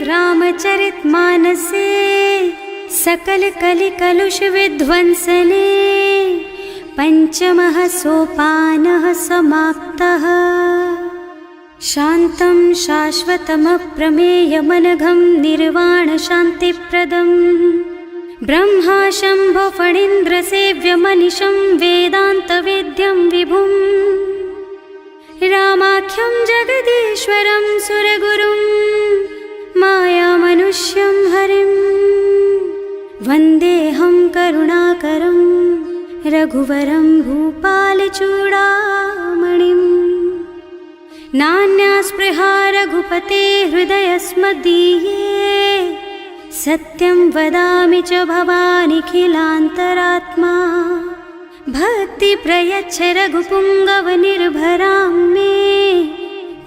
रामचरितमानसे सकल कलि कलुष विध्वंसने पंचमः सोपानः समाप्तः। शान्तं शाश्वतमप्रमेयमनघं निर्वाण शान्तिप्रदं ब्रह्मा शम्भो फणीन्द्रसेव्यमनिशं वेदान्तवेद्यं विभुं रामाख्यं जगदीश्वरं सुरगुरुं मायामनुष्यं हरिं वन्देऽहं करुणाकरं रघुवरं भूपालचूडामणिम्। नान्या स्पृहा रघुपते हृदयस्मदीये सत्यं वदामि च भवानिखिलान्तरात्मा। भक्ति प्रयच्छ रघुपुङ्गवनिर्भरां मे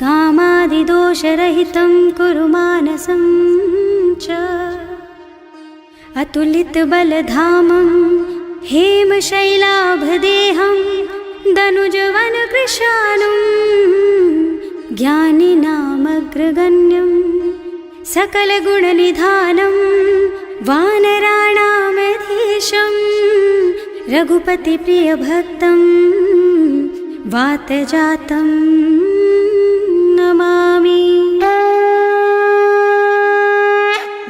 कामादिदोषरहितं कुरु मानसं च। अतुलितबलधामं हेमशैलाभदेहं दनुजवनकृशानुं ज्ञानिनामग्रगण्यं सकलगुणनिधानं वानराणामधीशं रघुपतिप्रियभक्तं वातजातं नमामि।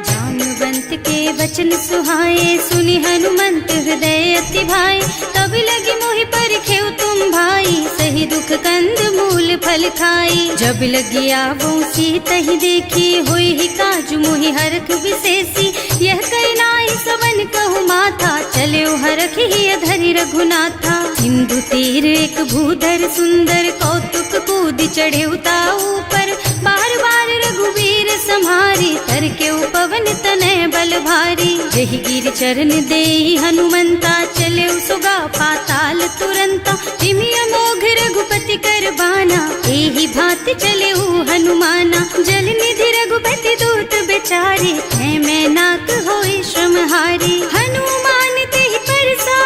जानुबंत के वचन सुहाए सुनि हनुमंत हृदय अति भाए। तब लगी मोहि परिखेउ तुम भाई सही दुख कंद मूल फल खाई। जब लगी आवो सीतहि देखी होई ही काजु मोहि हरख विशेषी। यह कही नाई सबन कहु माथा चले हरख ही धरि रघुनाथा। सिंधु तीर एक भूधर सुंदर कौतुक कूद चढ़े ऊपर। बार बार रघुवीर सम्हारी तर के पवन तनय बल भारी। जहि गिर चरण देहि हनुमंता चले सुगा पाताल तुरंता। जिमि अमोघ रघुपति कर बाना एहि भांति चले हनुमाना। जल निधि रघुपति दूत बेचारे है मैं नाक होई श्रमहारी। हनुमान तेहि परसा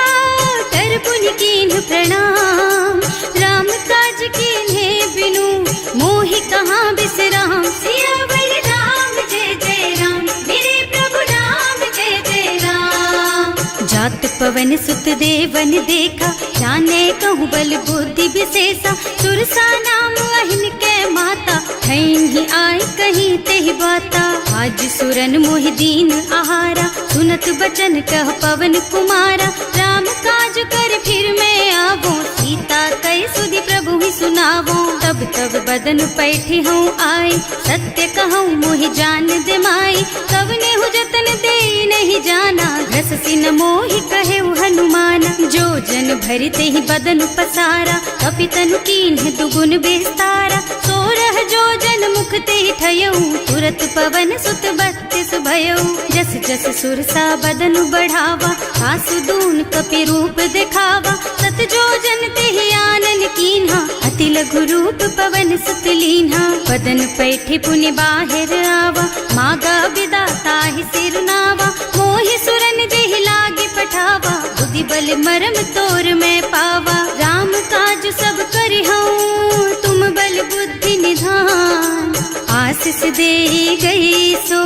कर पुनि कीन्ह प्रणाम। राम काज कीन्हे बिनु मोहि कहाँ बिसराम। सियावर राम जय जय राम मेरे प्रभु राम जय जय राम। जात पवन सुत देवन देखा जाने कहूँ बल बुद्धि विशेषा। सुरसा नाम अहिन के माता ही आय कहीं तेहि बाता। आज सुरन मोहि दीन आहारा सुनत बचन कह पवन कुमारा। राम काज कर फिर मैं आवो सीता कई सुधि प्रभु ही सुनावो। तब तब बदन पैठी हूँ आए सत्य कहूँ मोहि जान दे माई। कब ने हु जतन दे नहीं जाना घस सिन मोहि कहे हनुमाना। जो जन भरिते ही बदन पसारा कपितनु कीन्ह दुगुन बेस्तारा। सोरह जो जन मुख ते ठयऊ तुरत पवन सुत 32 भयऊ। जस जस सुरसा बदन बढ़ावा आसु दून कपि रूप दिखावा। सत जो जन ते आनन कीन्हा अति लघु रूप पवन सुत लीन्हा। बदन पैठी पुनि बाहिर आवा मागा विदाता ही सिरनावा। मोहि सुरन जेहि लागे पठावा बुद्धि बल मरम तोर मैं पावा। राम काज सब करिहूँ तुम बल बुद्धि निधान। आशीष दे गई सो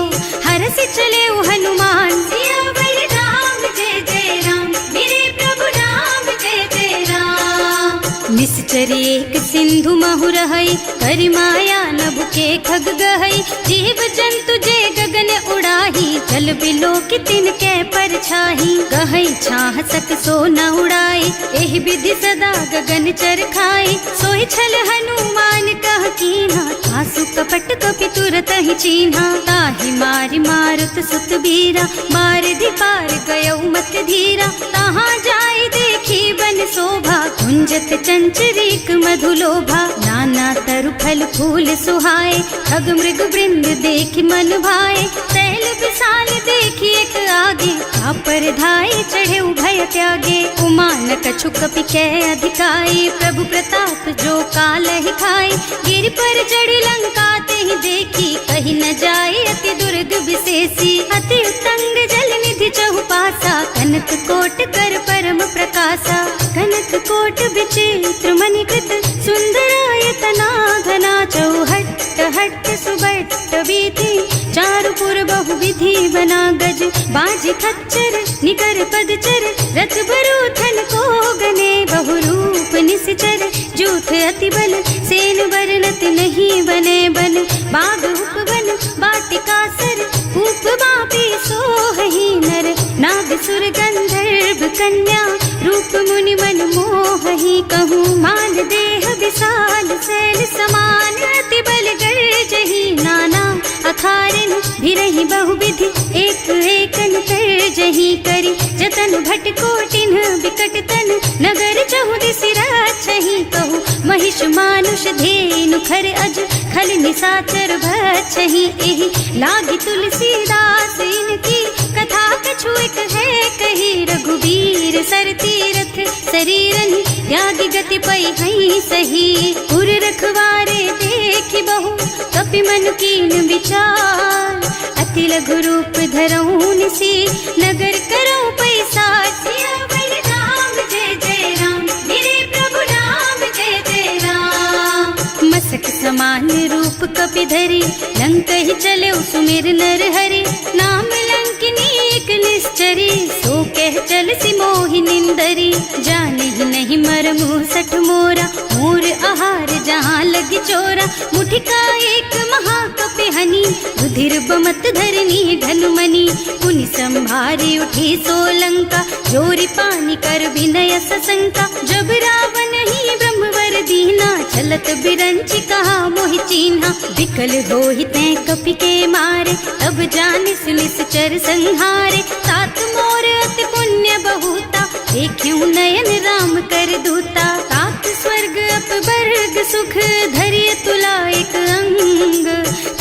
हरस चले हनुमान। सियावर राम जय जय राम मेरे प्रभु राम जय जय राम। निश्चर एक सिंधु महु रहई करि माया नभ के खग गहई। जीव जंतु जे गगन उड़ाही जल बिलो कि तिनके परछाही। गहई छाह सक सो न उड़ाई एहि विधि सदा गगन चर खाई। सोहि छल हनुमान कह कीन्हा आसु कपट कपि तुरत ही चीन्हा। ताहि मारि मारुत सुत बीरा बारिधि पार गयऊ मत धीरा। तहाँ जाय देखी बन शोभा कुंजत चंचरीक मधुलोभा। नाना तरु फल फूल सुहाए खग मृग वृंद देखि मन भाए। तैल विशाल देखी एक आगे पर धाय चढ़े भय त्यागे। उमान कछु कपि कै अधिकाई प्रभु प्रताप जो काल ही खाई। गिर पर चढ़ लंका ते ही देखी कहीं न जाए अति दुर्ग विशेषी। अति तंग जल निधि चहुपासा कनक कोट कर परम प्रकाशा। कनक कोट विचित्र मणिकृत सुंदरायतना घना चौहट्ट हट्ट सुबट बीती, चारु पुर बहुविधि बना गज, बाज खच्चर निकर पदचर, रथ बरूथन को गने, बहुरूप निश्चर जूथ अति बल, सेन बरनत नहीं बने बन, बाग उपवन बाटिका सर, कूप बापी सोहहि नर, नाग सुर गंधर्व कन्या, रूप मुनि मन मोहहि, कहूँ मान देह विशाल शैल समान, अति बल गर्जहि नाना अखारन, भिरहि बहुविधि एक एकन तरजहि करि, जतन भट कोटिन बिकट तन, नगर चहुदिस राछहि, कहूँ महिष मानुष धेनु खर अज, खल निशाचर भक्षहि, एहि लागी तुलसीदास इनकी, कथा कछु एक है कही, रघुबीर सर तीरथ शरीरनि, त्यागी गति पई हई सही, उर रखवारे देखि बहु, कपि मन कीन विचार, अति लघु रूप धरऊं निसी, नगर करऊं पैसार, सियावर राम जय जय राम, मेरे प्रभु राम जय जय राम, मसक समान रूप कपि धरि, लंक ही चले सुमिर नर हरि, नाम लंकिनी एक निश्चरी, सो कह चल सी मोहि निंदरी, जाने ही नहीं मरमु सठ मोरा, मोर आहार जहाँ लग चोरा, मुठिका एक महाकपि हनी, रुधिर बमत धरनी ढलुमनी, पुनि संभारी उठी सोलंका, जोरी पानी कर विनय सशंका, जब रावण ही ब्रह्मवर दीना, चलत बिरंची कहा मोहि चीन्हा, विकल होहि तै कपि के मारे, तब जानि सुनिश्चर संहारे, तात मोर अति पुण्य बहुता, देखियो नयन राम कर दूता, तात स्वर्ग अपवर्ग सुख, धरिय तुला एक अंग,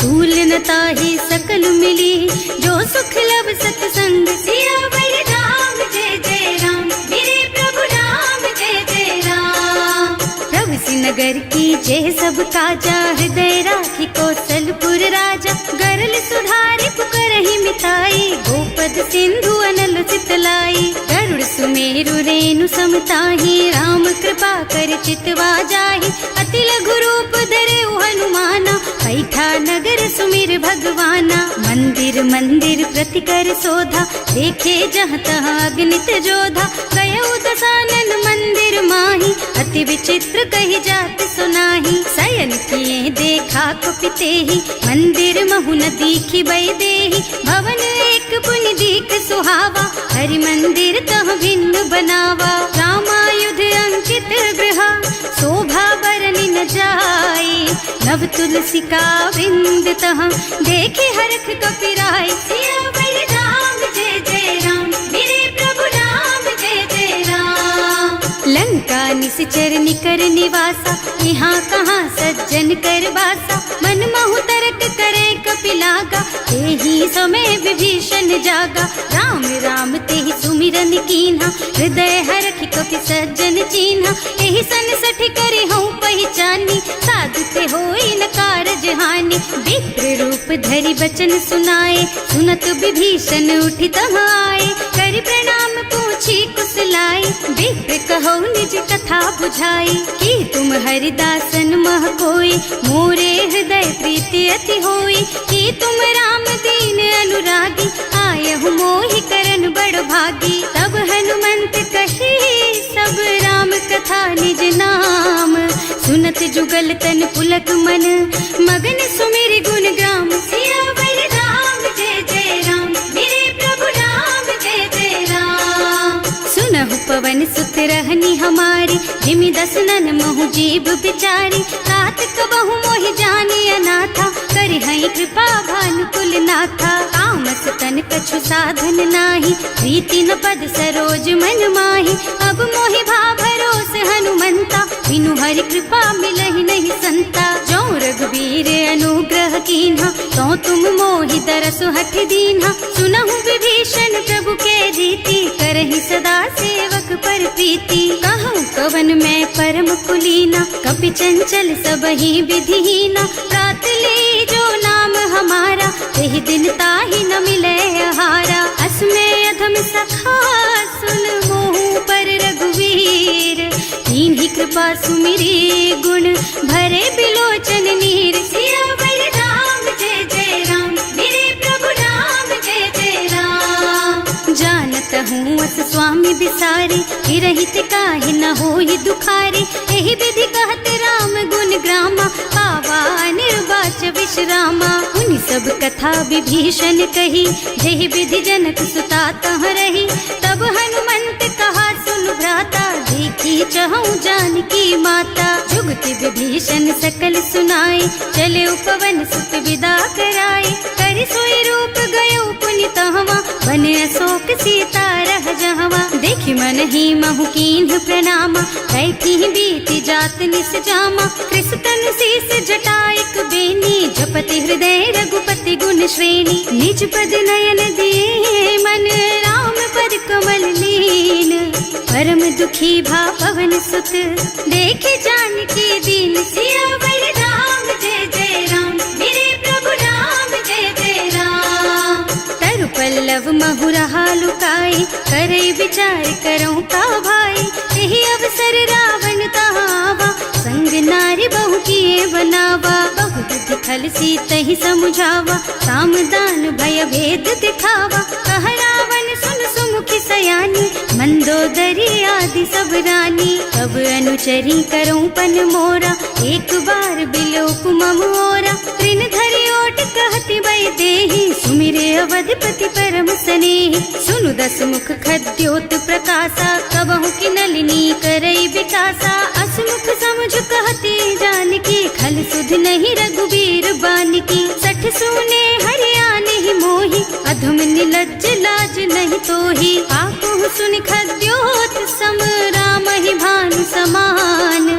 तूल न ताहि सकल मिली, जो सुख लब सतसंग, सियावर राम जय जय राम, मेरे प्रभु राम जय जय राम, प्रभु नगर की जय सब काजा, हृदय राखी कौशलपुर राजा, गरल सुधारि पुकारहि मिताई, गोपद सिंधु अनल चितलाई, गरुड़ सुमेरु रेणु समताहि, राम कृपा कर चितवा जाहि, अति लघु रूप धरे हनुमाना, बैठा नगर सुमिर भगवाना, मंदिर मंदिर प्रति कर शोधा, देखे जहाँ तहाँ अगणित जोधा, गयो दसानन मंदिर माही, अति विचित्र कही जात सुनाही, शयन किए देखा कुपिते ही, मंदिर महु न दीखी बई देही, भवन एक पुनि दीख सुहावा, हरि मंदिर तह भिन्न बनावा, रामायुध अंकित गृह, शोभा बरनि न जाई, नव तुलसी का वृंद तह, देखे हरख कपिराई, सियावर राम जय जय राम, मेरे प्रभु राम जय जय राम, लंका निश्चर निकर निवासा, यहाँ कहाँ सज्जन कर बासा, मन महु तरक करे कपिलागा, तेहि समय विभीषण जागा, राम राम तेहि सुमिरन कीन्हा, हृदय हरखि कपि सज्जन चीन्हा, एहि सन सठ करि हऊँ पहिचानी, साधु ते होई न कारज हानि, विप्र रूप धरि बचन सुनाए, सुनत विभीषण उठि तहाँ आए, करि प्रणाम पूछी कुशलाई, विप्र कहो निज कथा बुझाई, कि तुम हरिदासन मह कोई, मोरे हृदय प्रीति अति होई, कि तुम राम दीन अनुरागी, आयहु मोहि करन बड़ भागी, तब हनुमंत कही सब राम कथा निज नाम, सुनत जुगल तन पुलक मन, मगन सुमिर गुण ग्राम, सियावर राम जय जय राम, मेरे प्रभु राम जय जय राम, सुनहु पवन सुत रहनी हमारी, जिमि दसनन महु जीव बिचारी, तात कबहु मोहि जानी अनाथा, करि हई कृपा भानुकुल नाथा, तामस तन कछु साधन नाही, प्रीति न पद सरोज मन माही, अब मोहि भा भरोस हनुमंता, बिनु हरि कृपा मिलहि नहीं संता, जो रघुबीर अनुग्रह कीन्हा, तो तुम मोहि दरसु हठ दीन्हा, सुनहु विभीषण प्रभु के रीति, करहि सदा सेवक पर प्रीति, कहूँ कवन मैं परम कुलीना, कपि चंचल सबहि विधिहीना, प्रात ले जो नाम हमारा, तेहि दिन ताहि न मिले आहारा, असमय अधम सखा सुन मोहु पर रघुवीर, कीन्ही कृपा सुमिरी गुण भरे बिलोचन नीर, सियावर स्वामी बिसारी, रहित काहे न होई दुखारी। एहि विधि कहते राम गुण ग्रामा, पावा निर्वाच विश्रामा। उन सब कथा विभीषण कही, जेहि विधि जनक सुता तह रही। तब हनुमंत कहा सुन भ्राता, देखी चहु जानकी माता। जुगति विभीषण सकल सुनाई, चले उपवन सुत विदा कराई। कर सोई रूप गयो पुनि तहवा, बने अशोक सीता रह जहवा। देखि मन ही महु कीन्ह प्रणामा, कैथी बीति जात निस जामा। कृष तन शीस जटाइक बेनी, जपति हृदय रघुपति गुण श्रेणी। निज पद नयन दिए मन, राम पद कमल लीन। परम दुखी भा पवन सुत, देखे जानकी दीन। सियावर राम जय जय राम, मेरे प्रभु राम जय जय राम। तरु पल्लव महुरहा लुकाई, करई विचार करऊं का भाई। यही अवसर रावण तहावा, संग नारी बहु किए बनावा। बहु बुद्धि खल सीतहि समुझावा, साम दान भय भेद दिखावा। कह रावण सुन सुमुखी सयानी, मंदोदरी आदि सब रानी। तब अनुचरी करऊं पन मोरा, एक बार बिलोक मम ओरा। तृण धरि ओट कहति बई देहि, सुमिरे अवधिपति परम स्नेहि। सुनु दस मुख खद्योत प्रकाशा, कबहु की नलिनी करई विकासा। असमुख समुझ कहती जानकी, खल सुध नहीं रघुबीर बानकी। सठ सूने हरियाणा ही मोहि, अधम निलज्ज लाज नहीं तोहि। आपहु सुनि खद्योत सम, राम ही भानु समान।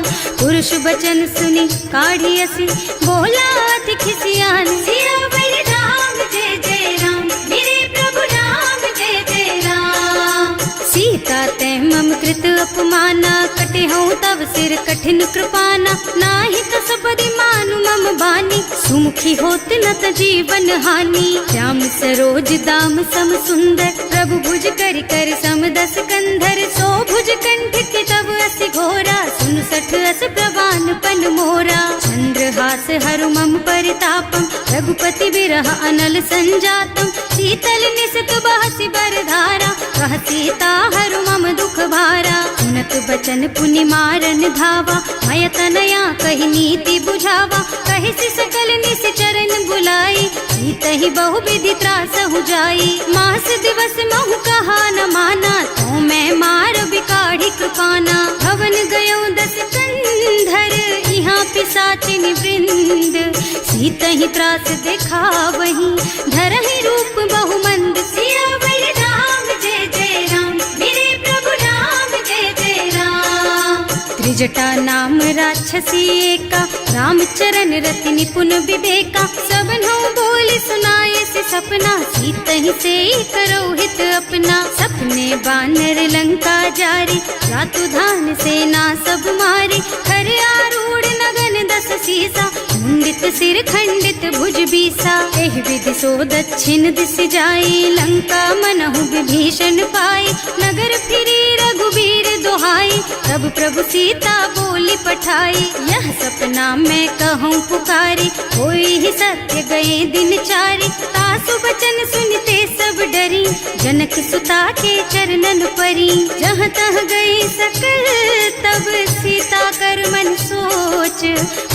पुरुष बचन सुनि काढ़ी असी, बोला अति खिसियान। सियावर राम जय जय राम, मेरे प्रभु राम जय जय राम। सीता तै मम कृत अपमाना, कटे हूँ तब सिर कठिन कृपाना। नाही कसपति मानु मम बानी, सुमुखी होत न त जीवन हानि। श्याम सरोज दाम सम सुंदर, प्रभु भुज कर कर सम दस कंधर। सो भुज कंठ के तब असि घोरा, सुन सठ अस प्रवान पन मोरा। चंद्रहास हरु मम परितापम, रघुपति बिरह अनल संजातम। शीतल निसत बहसि बरधारा, कह सीता हरु मम दुख भारा। सुनत बचन पुनि मारन धावा, मय तनया कहि नीति बुझावा। कहि सि सकल निश्चरण बुलाई, सीतहि बहु विधि त्रासहु जाई। मास दिवस महु कहा न माना, तो मैं मार बिकाढ़ी कृपाना। भवन गयो दस कंधर, यहाँ पिशाचिनी वृंद। सीतहि त्रास दिखावहि, धरहि रूप बहु मंद। सियावर राम जय जय राम, मेरे प्रभु राम जय जय राम। त्रिजटा नाम राक्षसी एका, राम चरण रति निपुण विवेका। सबनों बोले सुनाए से सपना, सीतहि से करो हित अपना। सपने बानर लंका जारी, रातु धान सेना सब मारी। खर आरूढ़ नगन दस सीसा, मुंडित सिर खंडित भुज बीसा। एहि विधि सो दक्षिण दिस जाई, लंका मनहु विभीषण पाई। नगर फिरी रघुबीर दोहाई, तब प्रभु सीता बोली पठाई। यह सपना मैं कहूँ पुकारी, होई ही सत्य गए दिन चारि। तासु बचन सुनते सब डरी, जनक सुता के चरणन परी। जहाँ तह गई सकल तब सीता कर मन सोच।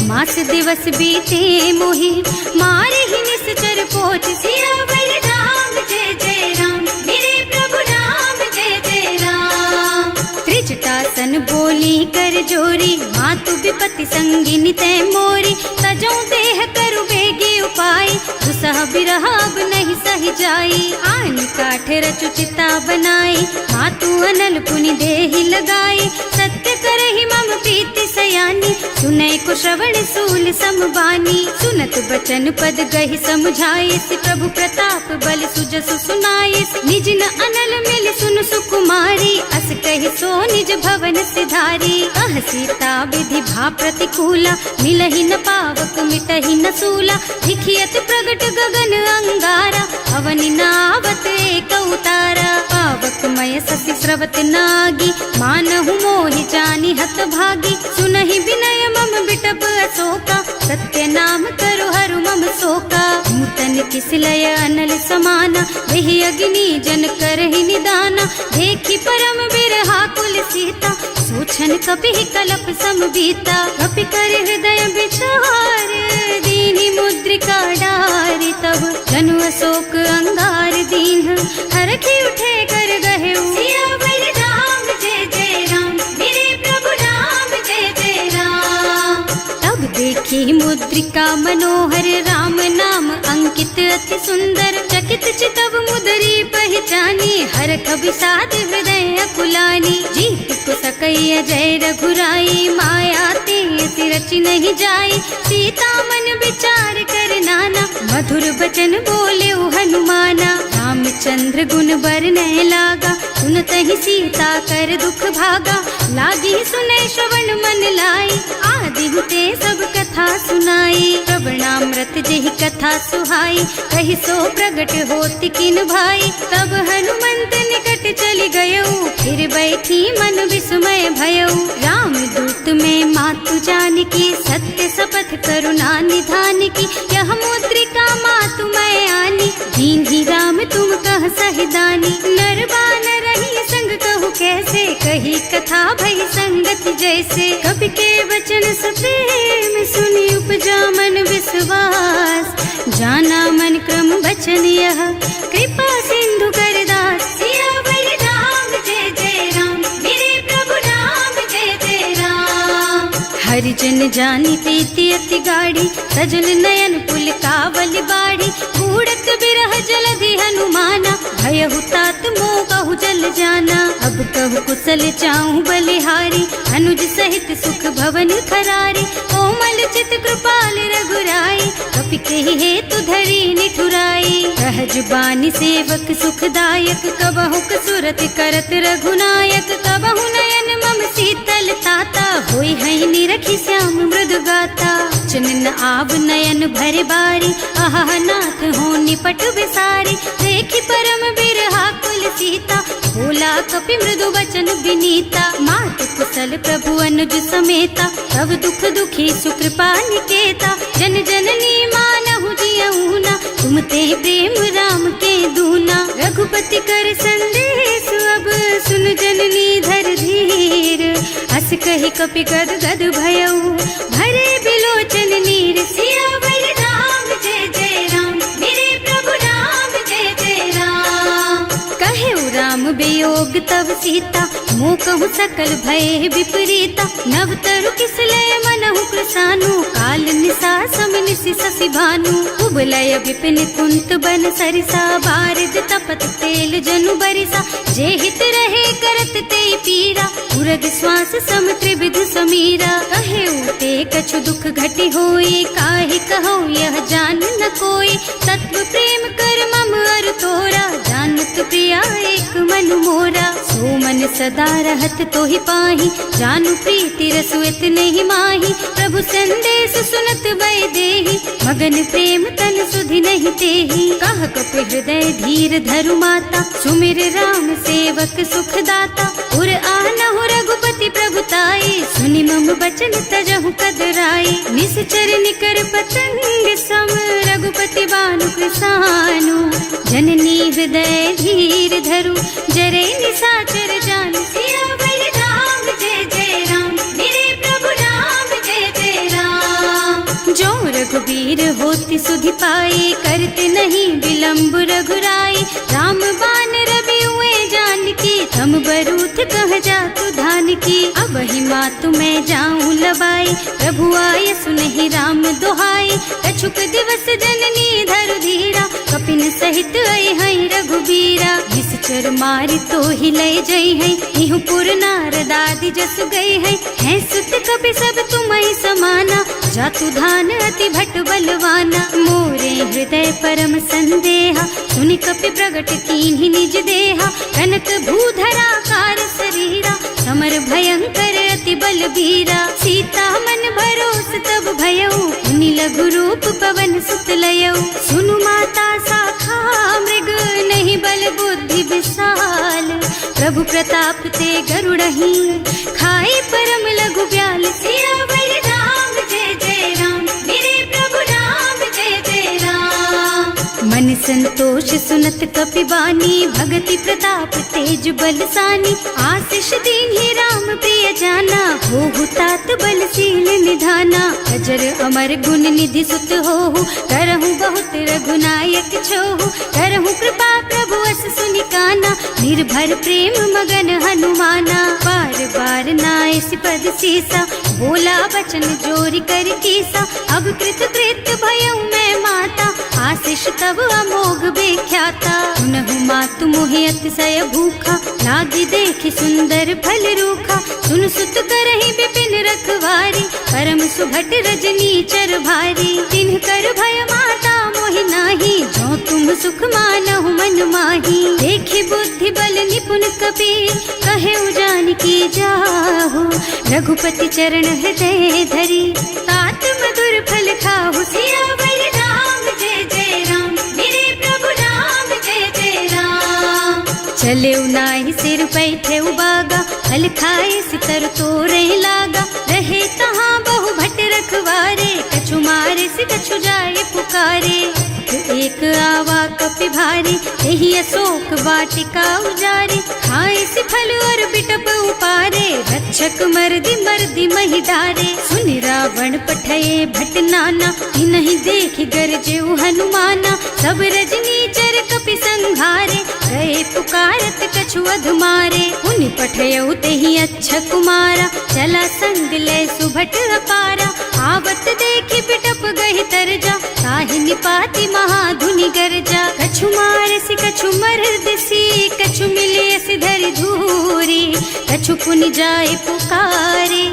मास दिवस बीते मोहि, मारे ही निश्चर पोच। सियावर राम जय जय राम, मेरे प्रभु राम जय जय राम। त्रिजटा सन बोली कर जोरी, मातु विपति संगिनी तै मोरी। तजो देह करु बेगी उपाय, दुसह बिरह अब नहीं सही जाई। आन काठ रचु चिता बनाई, मातु अनल पुनि देहि लगाई। सत्य करहि मम प्रीति सयानी, सुनै को श्रवण सूल समबानी। सुनत बचन पद गहि समझाइस, प्रभु प्रताप बल सुजसु सुनाइस। निज न अनल मिल सुन सुकुमारी, अस कहि सो निज भवन सिधारी। कह सीता विधि भा प्रतिकूला, मिलहि न पावक मिटहि न सूला। लिखियत प्रगट गगन अंगारा, अवनि नावत एक उतारा। पावक मय ससि स्रवत नागी, मानहु मोहि जानि हत भागी। सुनहि विनय मम बिटप अशोका, सत्य नाम करु हरु मम शोका। नूतन किस लय अनल समाना, वही अग्नि जन करहि निदाना। देखि लगी परम बिरहा कुल सीता, सोचन कपि कलप सम बीता। कपि कर हृदय विचार, दीनी मुद्रिका डारी, तब जनु अशोक अंगार दीन, हरखी उठे कर गहे सियावर राम जय जय राम, मेरे प्रभु राम जय जय राम। तब देखी मुद्रिका मनोहर, राम नाम अंकित अति सुंदर। चकित चितव मुदरी पहचानी, हरख विषाद हृदय अकुलानी। जीत को सकैय जय रघुराई, माया ते रचि नहीं जाई। सीता मन विचार कर नाना, मधुर बचन बोले हनुमाना। रामचंद्र गुण बरनय लागा, सुनतहि सीता कर दुख भागा। लागी सुनै श्रवण मन लाई, आदि हुते सब कथा सुनाई। प्रवणामृत जेहि कथा सुहाई, कहि सो प्रगट होति किन भाई। तब हनुमंत निकट चली गयऊ, फिर बैठी मन विस्मय भयऊ। राम दूत में मातु जानकी, सत्य शपथ करुणा निधान की। यह मुद्रिका मातु मैं आनी, दीन्ही राम तुम कह सहिदानी। नर बानर रही संग कहु कैसे, कही कथा भई संगति जैसे। कवि के वचन सप्रेम सुनि उपजा मन विश्वास। जाना मन क्रम वचन यह, कृपा सिंधु कर दास। सियावर राम जय जय राम, मेरे प्रभु राम जय जय राम। हरिजन जानी प्रीति अति गाढ़ी, सजल नयन पुल कावल बाढ़ी। बूढ़त बिरह जलधि हनुमाना, भयहु तात मोह कहु जल जाना। अब कहु कुशल चाहूं बलिहारी, अनुज सहित सुख भवन खरारी। कोमल चित कृपाल रघुराई, कपि कहि हेतु धरी निठुराई। सहज बानी सेवक सुखदायक, कबहु कसुरत करत रघुनायक। कबहु नयन मम शीतल ताता, होई है निरखी श्याम मृदु गाता। चनन आव नयन भर बारी, आहा नाथ हो निपट बिसारी। देखी परम बिरहा कुल सीता, भोला कपि मृदु वचन विनीता। मात कुशल प्रभु अनुज समेता, तब दुख दुखी सुकृपा निकेता। जन जननी मानहु जियऊ ना, तुम ते प्रेम राम के दूना। रघुपति कर संदेश अब सुन जननी धर धीर। हस कहि कपि गद गद भयऊ, भरे बिलोचन नीर। सियावर राम जय जय राम, मेरे प्रभु राम जय जय राम। कहे राम वियोग तब सीता, मोह कहु सकल भय विपरीता। नव तरु किसलय मनहु कृसानु, काल निसा सम निसि शशि भानु। उबलय विपिन कुंत बन सरिसा, बारिज तपत तेल जनु बरिसा। जे हित रहे करत ते पीरा, उरग श्वास सम त्रिविध समीरा। कहे ते कछु दुख घटी होई, काहे कहो यह जान न कोई। तत्व प्रेम कर मम अर तोरा, जानत प्रिया एक मन मोरा। सो मन सदा रहत तोहि पाही, जानु प्रीति रसु इतने ही माही। प्रभु संदेश सुनत वै देही, मगन प्रेम तन सुधि नहीं तेही। कह कपि हृदय धीर धरु माता, सुमिर राम सेवक सुखदाता। उर आनहु रघुपति प्रभुताई, सुनि मम बचन तजहु कदराई। निश्चर निकर पतंग सम, रघुपति बानु कृसानु। जननी हृदय धीर धरु, जरे निशाचर जानु। सियावर राम जय जय राम, मेरे प्रभु राम जय जय राम। जो रघुबीर होति सुधि पाई, करते नहीं विलम्ब रघुराई। राम बान रवि हुए जानकी, थम बरूथ कह जातु धान की। अब ही मातु मैं जाऊं लबाई, प्रभु आय सुनहि राम दुहाई। कछुक दिवस जननी धरु धीरा, कपिन सहित आई है रघुबीरा। निश्चर मारि तो ही लय जई है, इहु पुर नारद आदि जस गई है। हैं सुत कपि सब तुम्हि समाना, जातु धान अति भट बलवाना। मोरे हृदय परम संदेहा, सुनि कपि प्रगट कीन्हि निज देहा। कनक भूधरा कार शरीरा, समर भयंकर अति बलबीरा। सीता मन भरोस तब भयऊ, मुनि लघु रूप पवन सुत लयऊ। सुनु माता शाखा मृग, नहीं बल बुद्धि विशाल। प्रभु प्रताप ते गरुड़हि, खाई परम लघु ब्याल। सियावर राम जय जय राम, मेरे प्रभु राम जय जय राम। मन संतोष सुनत कपिबानी, भगति प्रताप तेज बलसानी। आशीष दीन्हि राम प्रिय जाना, होहु तात बलशील निधाना। अजर अमर गुण निधि सुत होहु, करहु बहुत रघुनायक छोहु। करहु कृपा प्रभु अस सुनि काना, निर्भर प्रेम मगन हनुमाना। बार बार नाइस पद सीसा, बोला बचन जोरी कर कीसा। अब कृत कृत भयउ मैं माता, आशीष तब अमोघ बेख्याता। सुनहु मातु मोहि अतिशय भूखा, लागी देखि सुंदर फल रूखा। सुन सुत करहि विपिन रखवारी, परम सुभट रजनी चर भारी। तिन्ह कर भय माता मोहि नाही, जो तुम सुख मानहु मन माही। देखि बुद्धि बल निपुण कपि, कहे जानकी जाहु। रघुपति चरण हृदय धरी, तात मधुर फल खाहु। सियावर राम जय जय राम, मेरे प्रभु राम जय जय राम। चले नाहि सिर बैठे बागा, फल खाए सितर तोरे लागा। रहे तहाँ बहु भट रखवारे, कछु मारे से कछु जाए पुकारे। एक आवा कपि भारी, यही अशोक वाटिका उजारी। खाए से फल और बिटप उपारे, रक्षक मर्दी मर्दी मही डारे। सुनि रावण पठये भट नाना, नहीं देखि गरजेउ हनुमाना। सब रजनी चर कपि संघारे, गए पुकारत कछु अधमारे। उनि पठयउ तेहि अच्छा कुमारा, चला संग ले सुभट अपारा। आवत देखि बिटप गहि तरजा, ताहि निपाति महाधुनि गरजा। कछु मारसि कछु मरदसी, कछु मिलियसि धरि धूरी। कछु पुनि जाए पुकारे,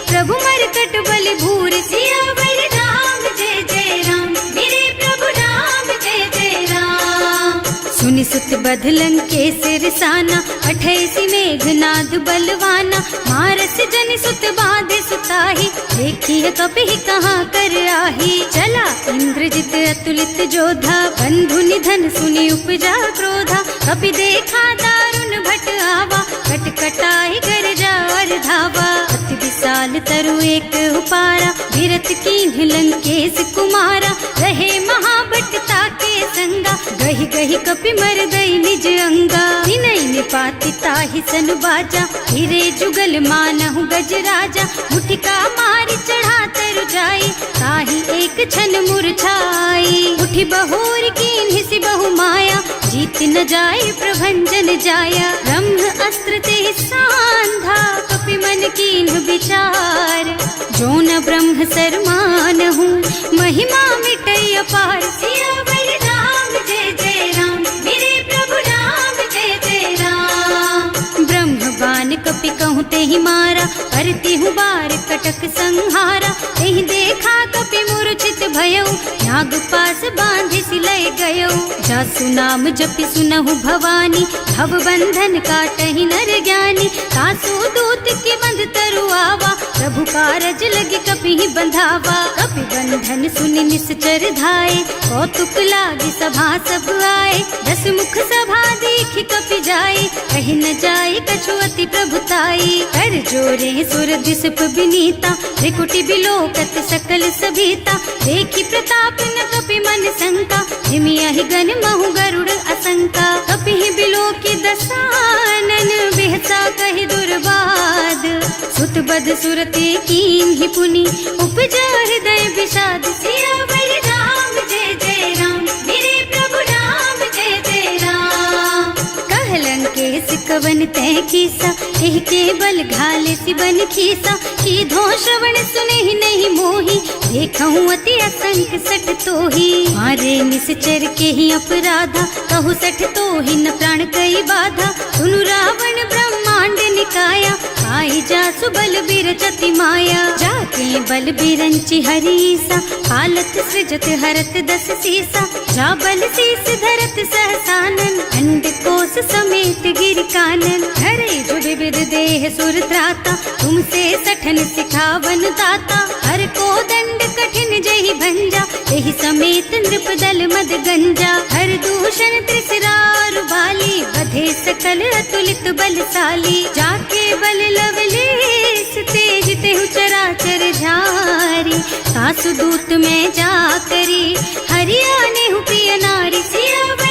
प्रभु मरकट बलि भूरि। सियावर राम जय जय राम, मेरे प्रभु राम जय जय राम। सुनि सुत बध लंकेश रिसाना, पठैसि मेघनाद बलवाना। मारस जनि सुत बाधे सुताही, देखिए कपि कहाँ कर आही। चला इंद्रजित अतुलित जोधा, बंधु निधन सुनि उपजा क्रोधा। कपि देखा दारुण भट आवा, कट कटाई गरजा और धावा। अति विशाल तरु एक उपारा, गिरत कीन्ह लंकेश कुमारा। रहे महाभट ताके संगा, गहि गहि कपि मर गई निज अंगा। विनय निपाति ताहि सन बाजा, हिरे जुगल मानहु गज राजा। मुठिका मारी चढ़ा तरु जाई, ताहि एक छन मुरझाई। उठि बहोर कीन्हि सि बहु माया, जीत न जाए प्रभंजन जाया। ब्रह्म अस्त्र ते सांधा, कपि मन कीन्ह विचार। जो न ब्रह्म सर मानहु, महिमा मिटै अपार। सियावर राम जय जय राम, मेरे प्रभु राम जय जय राम। ब्रह्म बान कपि कहूँ तेहि मारा, करती हूँ बार कटक संहारा। तेहि देखा कपि मूर्छित भयउ, नाग पास बांधि सिलय गयउ। जासु नाम जपि सुनहु भवानी, भव बंधन काटहि नर ज्ञानी। तासु दूत के बंध तरु आवा, प्रभु कारज लगे कपि ही बंधावा। कपि बंधन सुनि निश्चर धाये, कौतुक लागी सभा सब आए। 10 मुख सभा देखि कपि जाए, कहि न जाए कछु अति प्रभुताई। कर जोरे सुर दिसप विनीता, त्रिकुटी बिलोकत सकल सभीता। देखि प्रताप न कपि मन शंका, हिमियहि गन महु गरुड़ असंका। कपि ही बिलोकि दसानन, बिहसा कहि दुर्बाद। सुत बद सुरते कीन्हि पुनि, उपजा हृदय विषाद। सियावर राम जय जय राम, मेरे प्रभु राम जय जय राम। कह लंकेश कवन तै कीसा, एह के बल घाले सि बन खीसा। कीधो श्रवण सुने नहीं मोही, देखऊँ अति असंख सठ तोही। मारे निश्चर के ही अपराधा, कहु सठ तोही न प्राण कई बाधा। सुनु रावण ब्रह्मांड निकाया, आई जासु बल बिरचति माया। जाके बल बिरंचि हरीसा, हालत सृजत हरत 10 सीसा। जा बल शीस धरत सहसानन, अंड कोस समेत गिर कानन। हरे जो विविध देह सुर त्राता, तुमसे सठन सिखावन दाता। हर को दंड कठिन जहि भंजा, एहि समेत नृप दल मद गंजा। हर दूषण त्रिसरारु बाली, बधे सकल अतुलित बलशाली। जाके बल लवलेश तेज तेहु चराचर झारी। सासु दूत में जा करी, हरियाणे हु प्रिय नारी। सियावर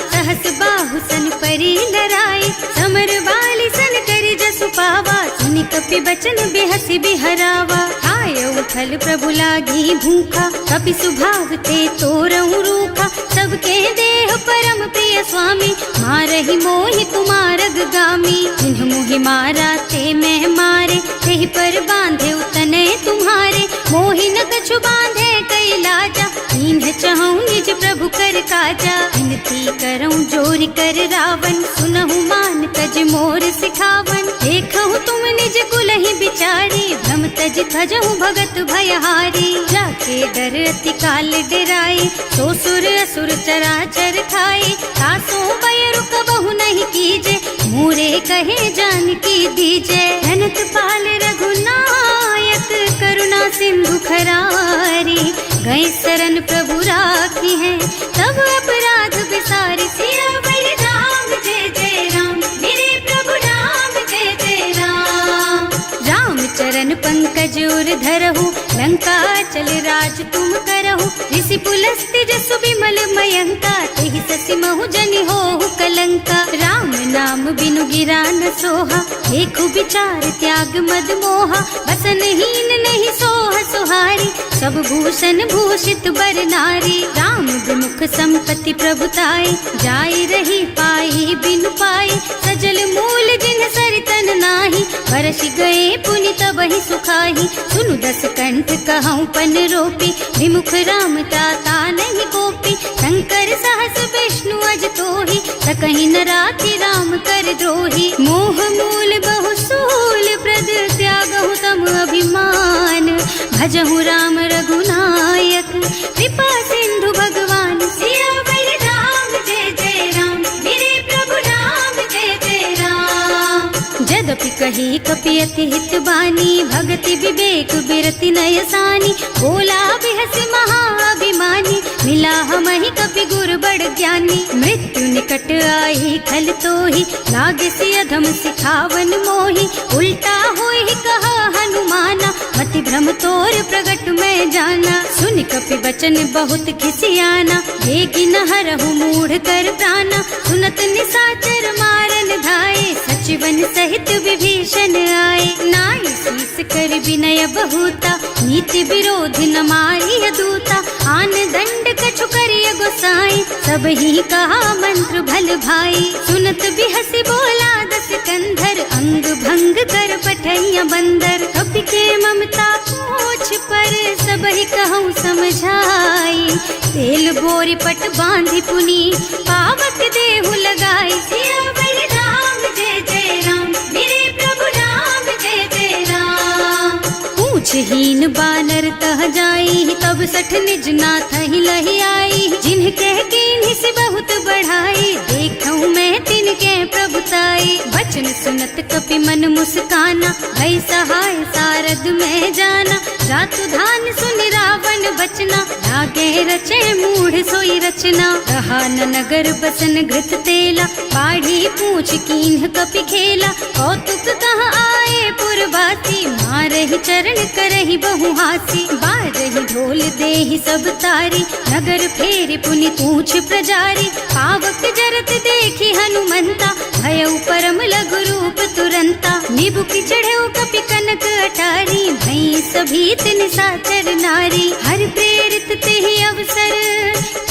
सहस बाहु सन परी लराए, समर बाली सन करी जसु पावा, सुनि कपि बचन बेहसी बिहरावा। आय उठल प्रभु लागी भूखा, कपि सुभाव ते तोरऊ रूखा, सबके देह परम प्रिय स्वामी, मारहि मोहि कुमारग गामी। जिन्ह मोहि मारा ते मैं मारे, तेहि पर बांधे उतने तुम्हारे, मोहि न कछु बांधे कई लाजा, इन्ह चहु निज प्रभु कर काजा। विनती करऊं जोरि कर रावण, सुनहु मान तज मोर सिखावन, देखहु तुम निज कुलहि बिचारी, भ्रम तज थजहु भगत भयहारी। जाके डर अति काल डराए, सो सुर असुर चराचर खाए, तासो बयरु कबहु नहीं कीजे, मूरे कहे जानकी दीजे। धनत पाल रघुनायक, करुणा सिंधु खरारी, गए शरण प्रभु राखी है, तब अपराध बिसारी। सियावर राम जय जय राम, मेरे प्रभु राम जय जय राम। राम चरण पंकज उर धरहु, लंका चल राज तुम करहु, ऋषि पुलस्त्य जसु बिमल मयंका, तेहि ससि महु जनि होहु कलंका। राम नाम बिनु गिरा न सोहा, देखु विचार त्याग मद मोहा, बसन हीन नहीं सोह सुहारी, सब भूषण भूषित बर नारी। राम विमुख संपत्ति प्रभुताई, जाई रही पाई बिनु पाई, सजल मूल जिन सरितन नाही, बरस गए पुनि तबहि सुखाही। सुनु दस कंठ कहऊँ पन रोपी, विमुख राम त्राता नहीं गोपी, शंकर सहस विष्णु अज तोहि, सकहि न राखि राम कर द्रोही। मोह मूल बहु सूल प्रद, त्यागहु तम अभिमान, भजहु राम रघुनायक, कृपा सिंधु भगवान। सियावर राम जय जय राम, मेरे प्रभु राम जय जय राम। जदपि कही कपि अति हित बानी, भगति विवेक बिरति नय सानी, बोला बिहस महाअभिमानी, मिला हमहि कपि गुर बड़ ज्ञानी। मृत्यु निकट आई खल तोहि, लागे सि अधम सिखावन मोहि, उल्टा होहि कहा हनुमाना, मति भ्रम तोर प्रगट में जाना। सुनि कपि बचन बहुत खिसियाना, देगी न हरहु मूढ़ कर प्राणा, सुनत निसाचर मारन धाये, सचिवन सहित विभीषण आए। नाई शीस कर विनय बहुता, नीति विरोध न मारिय दूता, आन दंड कछु करिय गोसाई, सब ही कहा मंत्र भल भाई। सुनत बिहसि बोला दस कंधर, अंग भंग कर पठैया बंदर, कपि के ममता पूछ पर, सब ही कहूँ समझाई। तेल बोरी पट बांधि पुनी, पावक देहु लगाई। सियावर राम जय जय राम, मेरे प्रभु राम जय जय राम। पूछहीन बानर तह जाई, तब सठ निज नाथ ही लही आई, जिन्ह कह कीन्हि से बहुत बढ़ाई, देखऊँ मैं तिनके प्रभुताई। वचन सुनत कपि मन मुस्काना, भई सहाय सारद में जाना, जातु धान सुन रावण बचना, लागे रचे मूढ़ सोई रचना। रहा न नगर बसन घृत तेला, बाढ़ी पूछ कीन्ह कपि खेला, कौतुक कह आए पुरवासी, मारहि चरण करहि बहु हासी। बाजहि ढोल देहि सब तारी, नगर फेरि पुनि पूछ प्रजारी, पावक जरत देखि हनुमंता, भयउ परम लघु रूप तुरंता। निबुकि चढ़ऊ कपि कनक अटारी, भई सभीत निसाचर नारी। हर प्रेरित तेहि अवसर,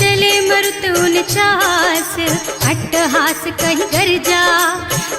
चले मरुत उनचास, अट्टहास कहि गर्जा,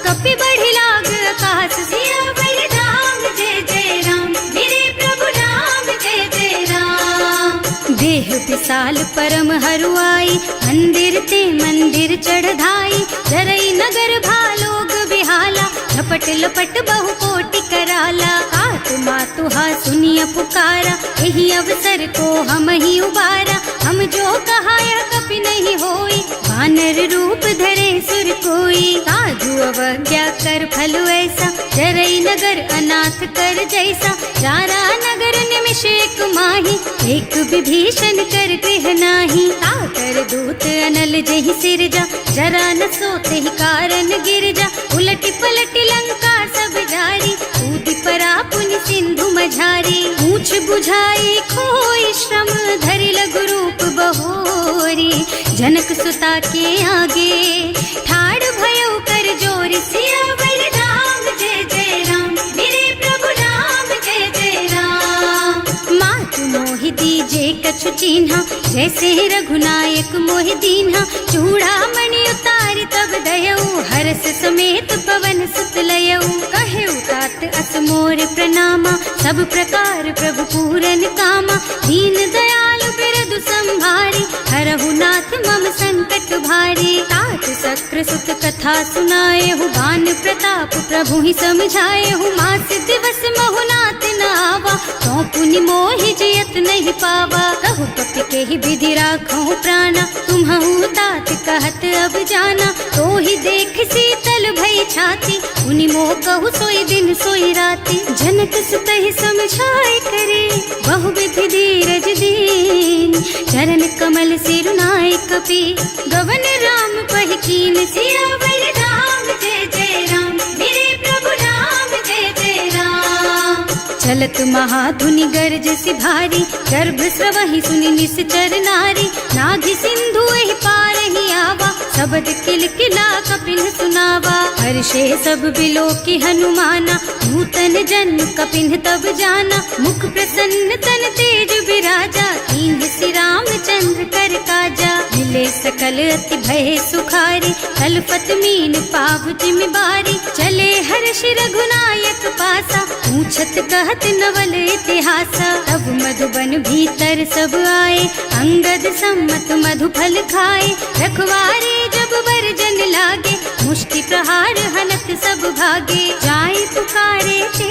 कपि बढ़ि लाग आकाश। सियावर राम जय जय राम, मेरे प्रभु राम जय जय राम। देह विशाल परम हरुआई, मंदिर ते मंदिर चढ़धाई, जरई नगर भालोग बिहाला, झपट लपट बहु कोटि कराला। आत्मा तुहा सुनिय पुकारा, यही अवसर को हम ही उबारा, हम जो कहा यह कपि नहीं होई, वानर रूप धरे सुर कोई। साधु अवज्ञा कर फल ऐसा, जरई नगर अनाथ कर जैसा, जारा नगर निमिष एक माही, एक विभीषण कर गृह नाही। ताकर दूत अनल जहि सिरजा, जरा न सोते ही कारण गिर जा, उलटी पलटी लंका सब जारी, कूदि परा पुनि सिंधु मझारी। पूछ बुझाई खोई श्रम, धरि लघु रूप बहोरी। जनक सुता के आगे ठाड़ भयो कर जोर, सियावर राम जय जय राम, मेरे प्रभु राम जय जय राम। मातु मोहि दीजे कछु चिन्हा, जैसे रघुनायक मोहि दीन्हा। चूड़ामणि उतारि तब दयऊ, हरस समेत पवन सुत लयऊ। कहेउ तात अस मोर प्रणामा, सब प्रकार प्रभु पूरन कामा। दीन दयालु बिरदु संभारी, हरहु नाथ मम संकट भारी। तात सक्र सुत कथा सुनाएहु, बान प्रताप प्रभु ही समझाएहु। मास दिवस महु नाथ न आवा, तो पुनि मोहि जियत नहीं पावा। कहु कपि के ही विधि राखहु प्राणा, तुम्हु तात कहत अब जाना। तो ही देख शीतल भई छाती, उनि मोह कहु सोई दिन सोई राती। जनक सुतहि समझाए करे, बहु विधि धीरज दीन। चरण कमल सिरुनाए कपि, गवन राम पहि कीन। सियावर राम जय जय राम, मेरे प्रभु राम जय जय राम। चलत महाधुनि गरज सि भारी, गर्भ स्रवहि सुनि निश्चर नारी। नाभि सिंधु एहि पारहि आवा, शबद किलकिला कपिन सुनावा। हर्षे सब बिलोकी हनुमाना, नूतन जन्म कपिन तब जाना। मुख प्रसन्न तन तेज विराजा, कीन्ह श्री रामचंद्र कर काजा। मिले सकल अति भय सुखारी, कलपत मीन पाव जिमि बारी। चले हर्ष रघुनायक पासा, पूछत कहत नवल इतिहासा। तब मधुबन भीतर सब आए, अंगद सम्मत मधु फल खाए। रखवारे जब बरजन लागे, मुष्टि प्रहार हनत सब भागे। जाए पुकारे ते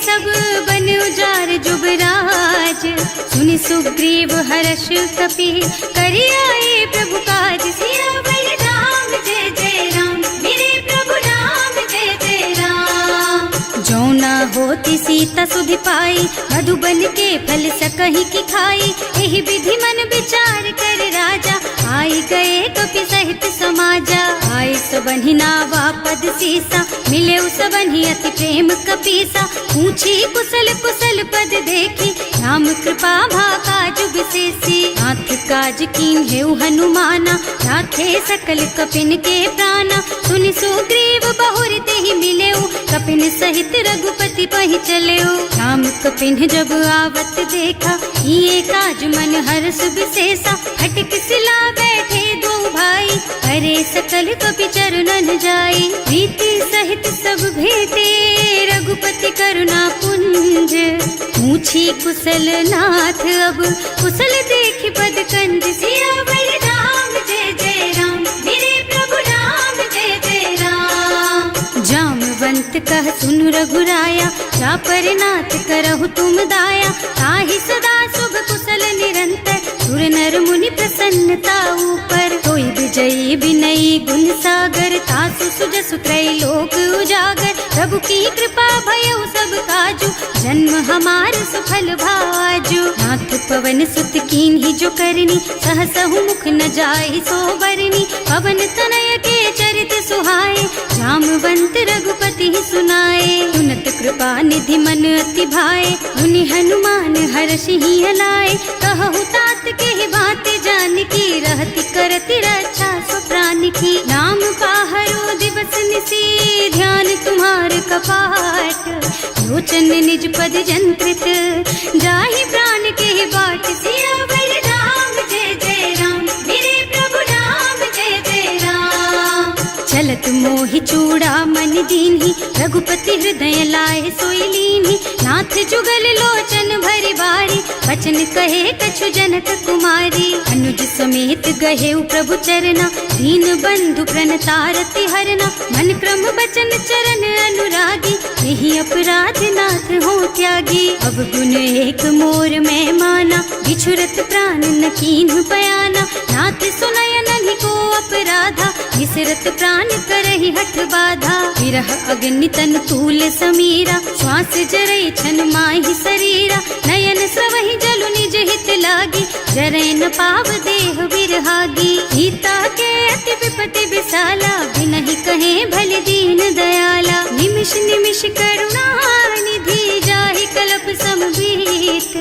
सब बन उजार जुबराज। सुनि सुग्रीव हर्ष कपि, करि आए प्रभु काज। सियावर राम जय जय राम, मेरे प्रभु राम जय जय राम। जो न होती सीता सुधि पाई, मधुबन के फल सकहि की खाई। एहि विधि मन विचार कर राजा, आई गए कपि सहित समाजा। आए सबन्हि नावा पद सीसा, मिले सबन्हि अति प्रेम कपीसा। पूछी कुशल कुशल पद देखी, राम कृपा भाका जुग सेसी। नाथ काज कीन्हेउ हनुमाना, राखे सकल कपिन के प्राणा। सुनि सुग्रीव बहुर तेहि मिलेउ, कपिन सहित रघुपति पहि चलेउ। राम कपिन जब आवत देखा, ये काज मन हर्ष विशेषा। हटिक सिला बैठे दो भाई, अरे सकल कपि चरणन जाई। प्रीति सहित सब भेटे, रघुपति करुणा पुंज। पूछी कुशल नाथ अब, कुशल देखि पद कंज। सियावर राम जय जय राम, मेरे प्रभु राम जय जय राम। जामवंत कह सुनु रघुराया, चापर नाथ करहु तुम दाया। ताहि सदा शुभ कुशल निरंतर, सुर नर मुनि प्रसन्नता ऊपर। कोई विजयी विनयी गुण सागर, तासु सुजसु त्रैलोक उजागर। प्रभु की कृपा भयउ सब काजू, जन्म हमार सुफल भाजू। नाथ पवन सुत कीन्ही जो करनी, सहसहु मुख न जाहि सो बरनी। पवन तनय के चरित सुहाए, जामवंत रघुपति सुनाए। सुनत कृपा निधि मन अति भाए, मुनि हनुमान हर्षि हलाए। कहु तात के बात जानकी, रहति करति रक्षा सो प्राण की। नाम पाहरो दिवस निसी, ध्यान तुम्हार कपाट। लोचन निज पद जंत्रित, जाहि प्राण के बाट। सियावर राम जय जय राम, मेरे प्रभु राम जय जय राम। चलत मोहि चूड़ामणि दीन्ही, रघुपति हृदय लाए सोई लीन्ही। नाथ जुगल लोचन भरि बारी, बचन कहे कछु जनक कुमारी। अनुज समेत गहेउ प्रभु चरना, दीन बंधु प्रणतारति हरना। मन क्रम बचन चरण अनुरागी, यही अपराध नाथ हो त्यागी। अब गुण एक मोर में माना, बिछुरत प्राण न कीन्ह बयाना। नाथ सुनय नन्हि को अपराधा, बिसरत प्राण करहि हठ बाधा। विरह अग्नि तन तूल समीरा, श्वास जरई छन माहि शरीरा। नयन स्रवहि जलु निज हित लागी, जरै न पाव देह बिरहागी। सीता के अति विपति विशाला, बिनहि कहे भल दीन दयाला। निमिष निमिष करुणा निधि, जाहि कलप समबीत।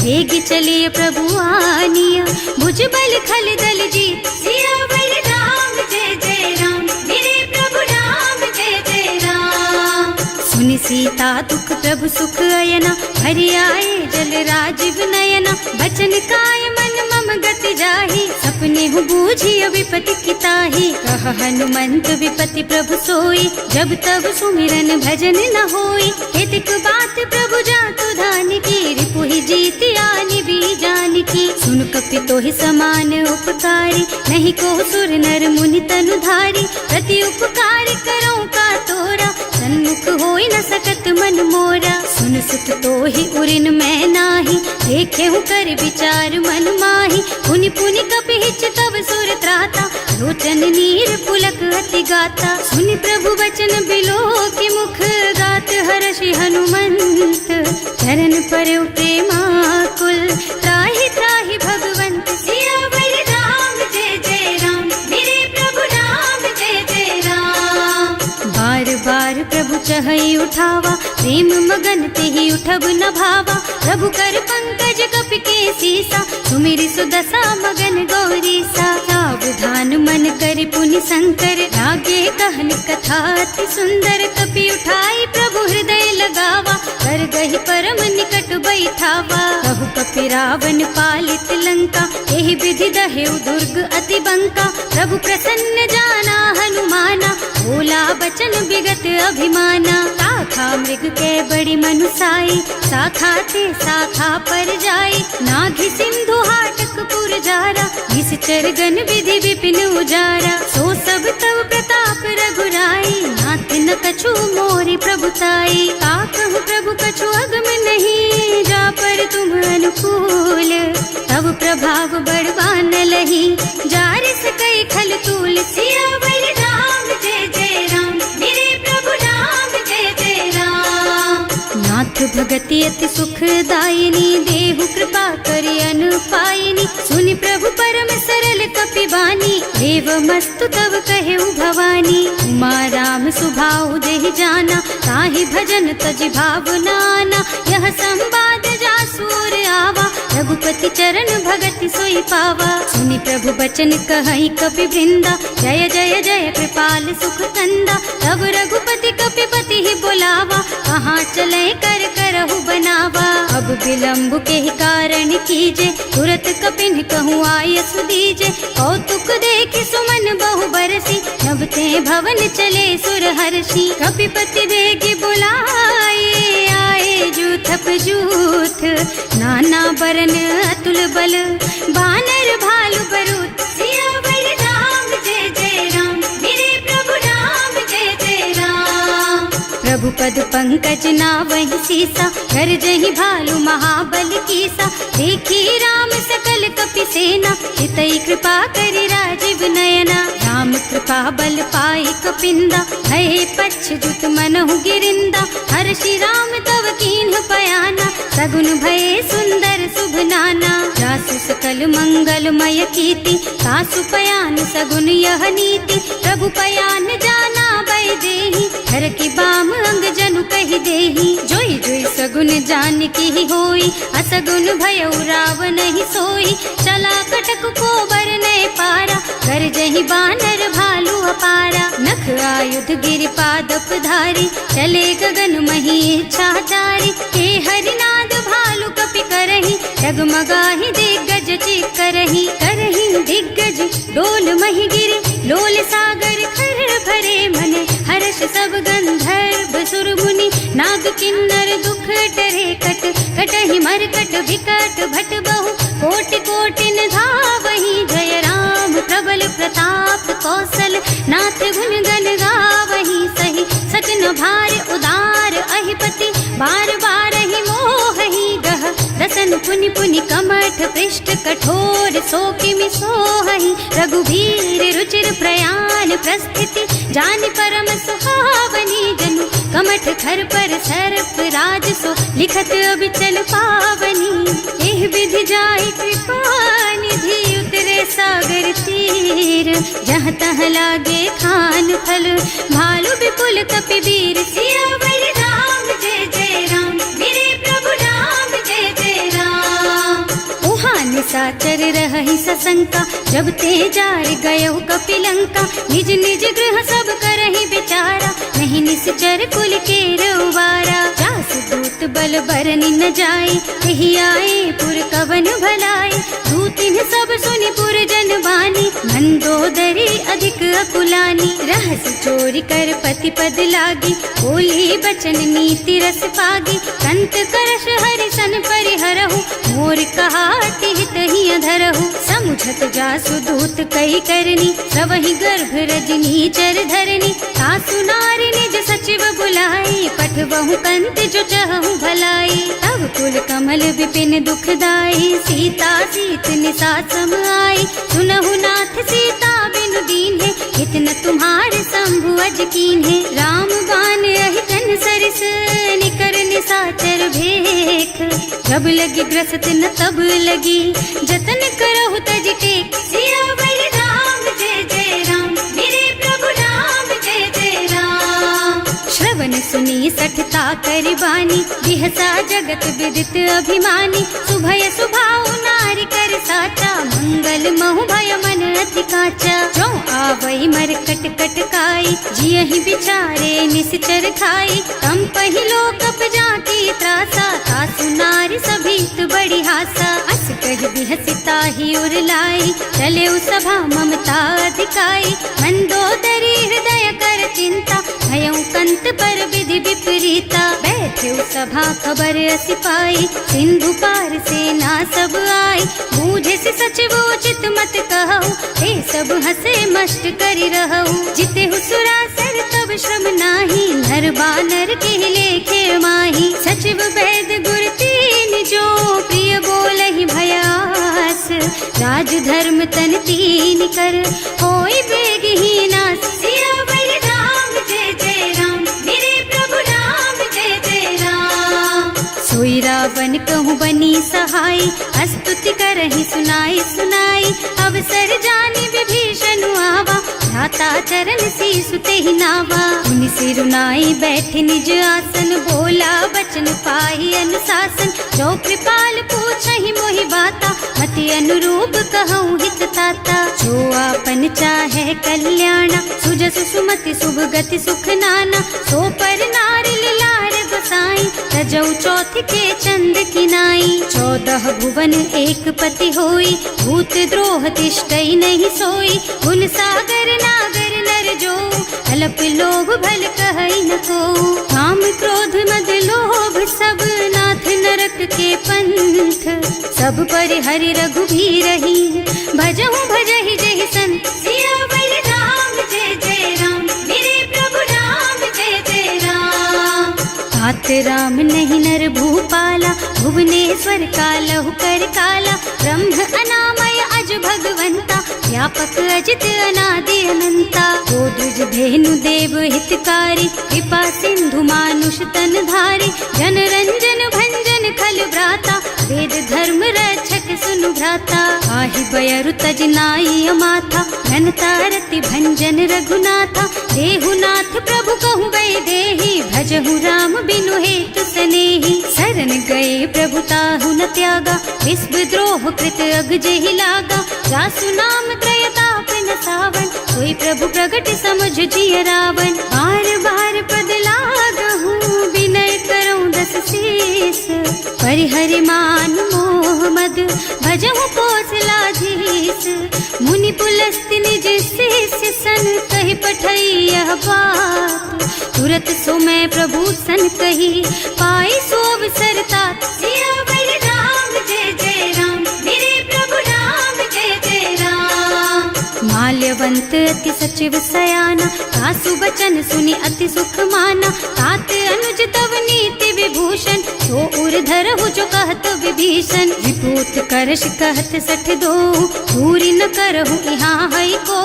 वेग चलिए प्रभु आनिया, भुजबल खल दल जीत। सियावर राम जय जय राम, मेरे प्रभु राम जय जय राम। सुनि सीता दुख प्रभु सुख अयना, हरि आए जल राजीव नयना। बचन काय मन मम गति जाहि, सपने हूँ बूझिय विपति किताहि। कह हनुमंत विपति प्रभु सोई, जब तब सुमिरन भजन न होई। हेतिक बात प्रभु जातु धान की, रिपुहि जीति आनि बीजान की। सुन कपि तोहि समान उपकारी, नहीं को सुर नर मुनि तनु धारी। प्रति उपकार करो का तोरा, सन्मुख होई न सकत मन मोरा। सुन सुत तोहि उरिन मैं नाही, देखे हूँ कर विचार मन माही। पुनि पुनि कपि हिच तब सुर त्राता, लोचन नीर पुलक अति गाता। सुनि प्रभु वचन बिलो की मुख, गात हर्षि हनुमंत। चरण परउ प्रेमाकुल, त्राहि त्राहि भगवंत। सियावर राम जय जय राम, मेरे प्रभु राम जय जय राम। बार बार प्रभु चहई उठावा, प्रेम मगन तेहि उठब न भावा। प्रभु कर पंकज कपि के सीसा, सुमिरि सुदशा मगन गौरीसा। सावधान मन कर पुनि शंकर, लागे कहन कथा अति सुंदर। कपि उठाई प्रभु हृदय लगावा, कर गहि परम निकट बैठावा। कहु कपि रावण पालित लंका, एहि विधि दहेउ दुर्ग अति बंका। प्रभु प्रसन्न जाना हनुमाना, बोला बचन विगत अभिमाना। शाखा मृग के बड़ी मनुसाई, शाखा ते शाखा पर जाई। नाघि सिंधु हाटक पुर जारा, निश्चर गण विधि विपिन उजारा। सो सब तव प्रताप रघुराई, नाथ न कछु मोरि प्रभुताई। का कहु प्रभु कछु अगम नहीं, जा पर तुम अनुकूल। तब प्रभाव बड़वान लही, जारि सकई खल तूल। सियावर राम जय जय राम, मेरे प्रभु राम जय जय राम। नाथ भगति अति सुखदायिनी, देहु कृपा करि अनुपायिनी। सुनि प्रभु परम सरल कपि बानी, देव मस्तु तव कहेउ भवानी। उमा राम सुभाउ जेहि जाना, ताहि भजन तजि भावनाना। यह संवाद जासु और आवा, रघुपति चरण भगति सोई पावा। सुनि प्रभु बचन कहई कपि वृंदा, जय जय जय कृपाल सुख कंदा। तब रघुपति कपि पति ही बोलावा, कहाँ चले कर करहु बनावा। अब विलम्ब के ही कारण कीजे, तुरत कपिन कहूँ आयस दीजे। कौतुक देखि सुमन बहु बरसी, नभ ते भवन चले सुर हर्षि। कपिपति बेगी बुलाए, आए जूथप जूथ। नाना बरन अतुल बल, बानर भालु बरूथ। सियावर राम जय जय राम, मेरे प्रभु राम जय जय राम। प्रभु पद पंकज नावहि सीसा, कर जहि भालु महाबल कीसा। देखी राम सकल कपि सेना, चितई कृपा करि राजीव नयना। राम कृपा बल पाई कपिंदा, भये पच्छ्युत मनहु गिरिंदा। हर्षि राम तव कीन्ह पयाना, सगुन भये सुंदर शुभ नाना। जासु सकल मंगलमय कीर्ति, तासु पयान सगुन यह नीति। प्रभु पयान जाना भय देहि, हर की बाम अंग जनु कहि देहि। जोई जोई सगुन जान की होई, असगुन भयउ रावण ही सोई। चला कटक को बरने पारा, कर जहि बानर भालु अपारा। नख आयुध गिरि पादप धारी, चले गगन मही इच्छा जारी। हे हरिनाद भालु कपि करहि, डगमगाहि दिग्गज चित करहि। करहि दिग्गज डोल मही गिरि, लोल सागर खर भरे मन। हर्ष सब गंधर्व सुर मुनि, नाग किन्नर दुख डरे कट। कटहि मरकट विकट भट बहु, कोटि कोटिन धावहि। जय राम प्रबल प्रताप कौशल, नाथ गुण गण गावहि। सही सजन भार उदार अहिपति, बार बार ही मोहि गह। दसन पुनि पुनि कमठ पृष्ठ, कठोर सो किमि सोहि। रघुवीर रुचिर प्रयाण प्रस्थिति, जानि परम सुहावनी। जनु कमठ खर पर सर्प राज सो, लिखत अबिचल पावनी। एह विधि जाहि कृपा निधि, उतरे सागर तीर। जहाँ तहाँ लागे खान फल, भालु विपुल कपिवीर। सियावर राम जय जय राम, मेरे प्रभु राम जय जय राम। शंका। जब ते जार गयो कपिलंका, निज निज गृह सब करहि विचारा। नहीं निश्चर कुल के रउबारा, जासु दूत बल बरनि न जाई। यही आए पुर कवन भलाई, दूतिन सब सुनि पुर जन बानी। मंदोदरी अधिक अकुलानी, रहस चोरी कर पति पद लागी। बोली बचन नीति रस पागी, कंत करश हरि सन परिहरहु। मोर कहाति हित ही अधरहु, समुझत जासु दूत कही करनी। सवहि गर्भ रजनी चर धरनी, सासु नारी निज सचिव बुलाई। पठबहु कंत जो चहु भलाई, तब कुल कमल विपिन दुखदाई। सीता सीत निसा सम आई, सुनहु नाथ सीता बिनु दीन्हे। इतना तुम्हारे शंभु अज कीन्हे, राम बान अहितन सरिस निकर निसाचर भेख। जब लगी ग्रसत न तब लगी, जतन करहु तज टेक। सियावर राम जय जय राम, मेरे प्रभु राम जय जय राम। श्रवण सुनी सठता कर बानी, बिहसा जगत विदित अभिमानी। सुभय सुभाउ नारी कर साचा, मंगल महु भय मन अति काचा। जो आवई मरकट कटकाई, जियहि बिचारे निश्चर खाई। तम पहिलो कप जाकी त्रासा, सासु नारी सभीत बड़ी हासा। अस कह बिहसिता ही उर लाई, चले सभा ममता अधिकाई। मंदोदरी हृदय कर चिंता, भयउ कंत पर विधि विपरीता। बैठे सभा खबर असी पाई, सिंधु पार सेना सब आई। बूझे से सचिव उचित मत कहु, हे सब हसे मस्त करि रहु। जिते हुसुरासर तब श्रम नाही, नर बानर के लेखे माही। सचिव वैद गुर तीन जो, प्रिय बोलहि भयास। राज धर्म तन तीन कर, होई बेगहि नास। सियावर राम जय जय राम, मेरे प्रभु राम जय जय राम। सोई रावण कहूँ बनी सहाई, स्तुति करहि सुनाई सुनाई। अवसर जानी विभीषण आवा, भ्राता चरण सीसु तेहि नावा। मुनि सिरुनाई बैठे निज आसन, बोला बचन पाहि अनुशासन। जो कृपाल पूछहि मोहि बाता, मति अनुरूप कहूँ हित ताता। जो आपन चाहे कल्याणा, सुजसु सुमति शुभ गति सुख नाना। सो पर नारी लार गोसाई, तजौ चौथ के चंद किनाई। 14 भुवन एक पति होई, भूत द्रोह तिष्ठई नहीं सोई। गुण सागर नागर नर जो, अल्प लोभ भल कहई न को। काम क्रोध मद लोभ सब, नाथ नरक के पंथ। सब पर हरि रघुबीरहि, भजहु भजहि जहि संत। सियावर राम जय जय राम, मेरे प्रभु राम जय जय राम। तात राम नहीं नर भूपाला, भुवनेश्वर कालहु कर काला। ब्रह्म अनामय अज भगवंता, व्यापक अजित अनादि अनंता। गोदुज धेनु देव हितकारी, कृपा सिंधु मानुष तन धारी। जन रंजन भंजन खल भ्राता, वेद धर्म रक्षक सुनु भ्राता। आहि बयरु तज नाई अमाथा, घनता रति भंजन रघुनाथा। देहुनाथ प्रभु कहु गए देहि, भजहु राम बिनु हेतु सनेहि। शरण गए प्रभु ताहु न त्यागा, विश्व द्रोह कृत अग जेहि लागा। जासु नाम त्रय ताप न सावन, सोई प्रभु प्रगट समझ जिय रावण। बार बार पद लागहु, विनय करऊं दस शीस। परिहरि मान मोह मद, भजहु कौशलाधीश। मुनि पुलस्त्य निज शिष्य सन, कहि पठई यह बात। तुरत सो मैं प्रभु सन कही, पाई सो अवसर तात। सियावर राम जय जय राम, मेरे प्रभु राम जय जय राम। माल्यवंत अति सचिव सयाना, सासु बचन सुनि अति सुख माना। तात अनुज तव नीति विभूषण, सो उर धरहु जो कहत विभीषण। विभूत करश कहत सठ दो, दूरी न करहु यहाँ हई को।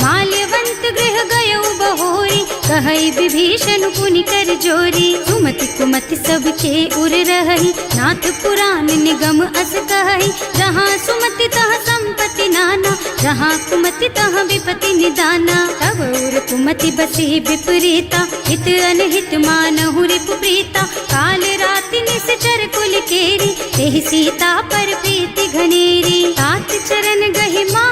माल्यवंत गृह गयो बहोरी, कहई विभीषण पुनि कर जोरी। सुमति कुमति सबके उर रहई, नाथ पुराण निगम अस कहई। जहाँ सुमति तहाँ संपत्ति नाना, जहाँ कुमति तहाँ विपति निदाना। तब उर कुमति बसी विपरीता, हित अनहित मानहु रिपु प्रीता। काल राति निश्चर कुल केरी, तेहि सीता पर प्रीति घनेरी। तात चरण गहि मा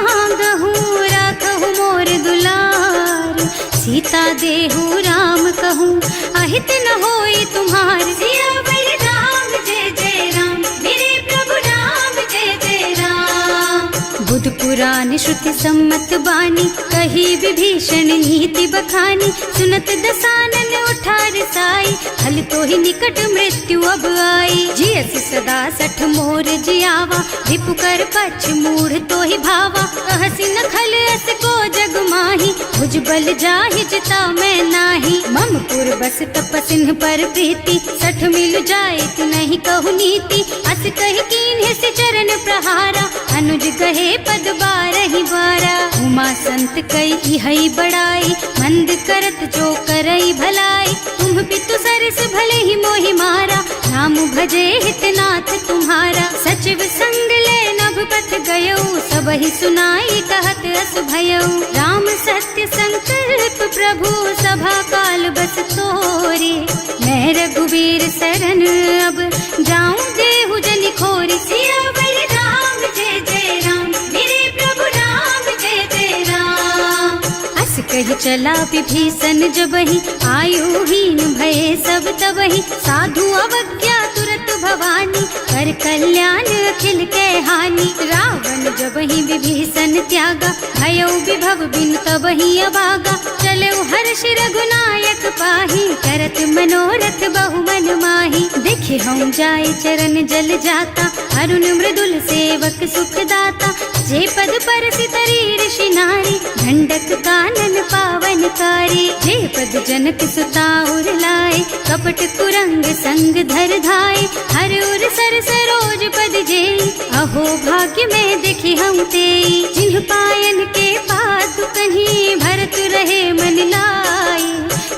सहित न होई तुम्हार। सियावर राम जय जय राम, मेरे प्रभु राम जय जय राम। बुध पुराण श्रुति सम्मत बानी, कही विभीषण नीति बखानी। सुनत दसानन उठार साई, हल तो ही निकट मृत्यु अब आई। जियस सदा सठ मोर जियावा, रिपु कर पछ मूढ़ तो ही भावा। कहसी न खल अस को जग माही, भुज बल जाहि जिता मैं नाही। मम पुर बस तपसिन पर प्रीति, सठ मिल जाए तु नहीं कहु नीति। अस कहि कीन्हे से चरण प्रहारा, अनुज कहे पद बारहि बारा। उमा संत कई इहई बड़ाई, मंद करत जो करई भलाई। तुम पितु सरस भले ही मोहि मारा, नाम भजे हितनाथ तुम्हारा। सचिव संग ले नभ पथ गयो, सबहि सुनाई कहत अस भयो। राम सत्य संकल्प प्रभु, सभा काल बस तोरे। मैं रघुवीर शरण अब, जाऊं देहु जनि खोरी। सियावर राम जय जय राम, मेरे प्रभु राम जय जय राम। अस कही चला विभीषण जबहि, आयुहीन भये सब तबहि। साधु अवज्ञा तुरत भवानी, कर कल्याण अखिल के हानि। रावण जबहि विभीषण त्यागा, भयो विभव बिन तबहि अभागा। चलो हर्ष रघुनायक पाहि, करत मनोरथ बहु मन माहि। देखे हम जाय चरण जल जाता, अरुण मृदुल सेवक सुख दाता। जे पद पर सितरी ऋषि नारी, ढंडक कानन पावन कारी। जे पद जनक सुता उर लाए, कपट कुरंग संग धर धाय। हर उर सर सरोज पद जेई, अहो भाग्य में देखी हम तेई। जिन्ह पायन के पादु कहीं, भरत रहे मन लाई।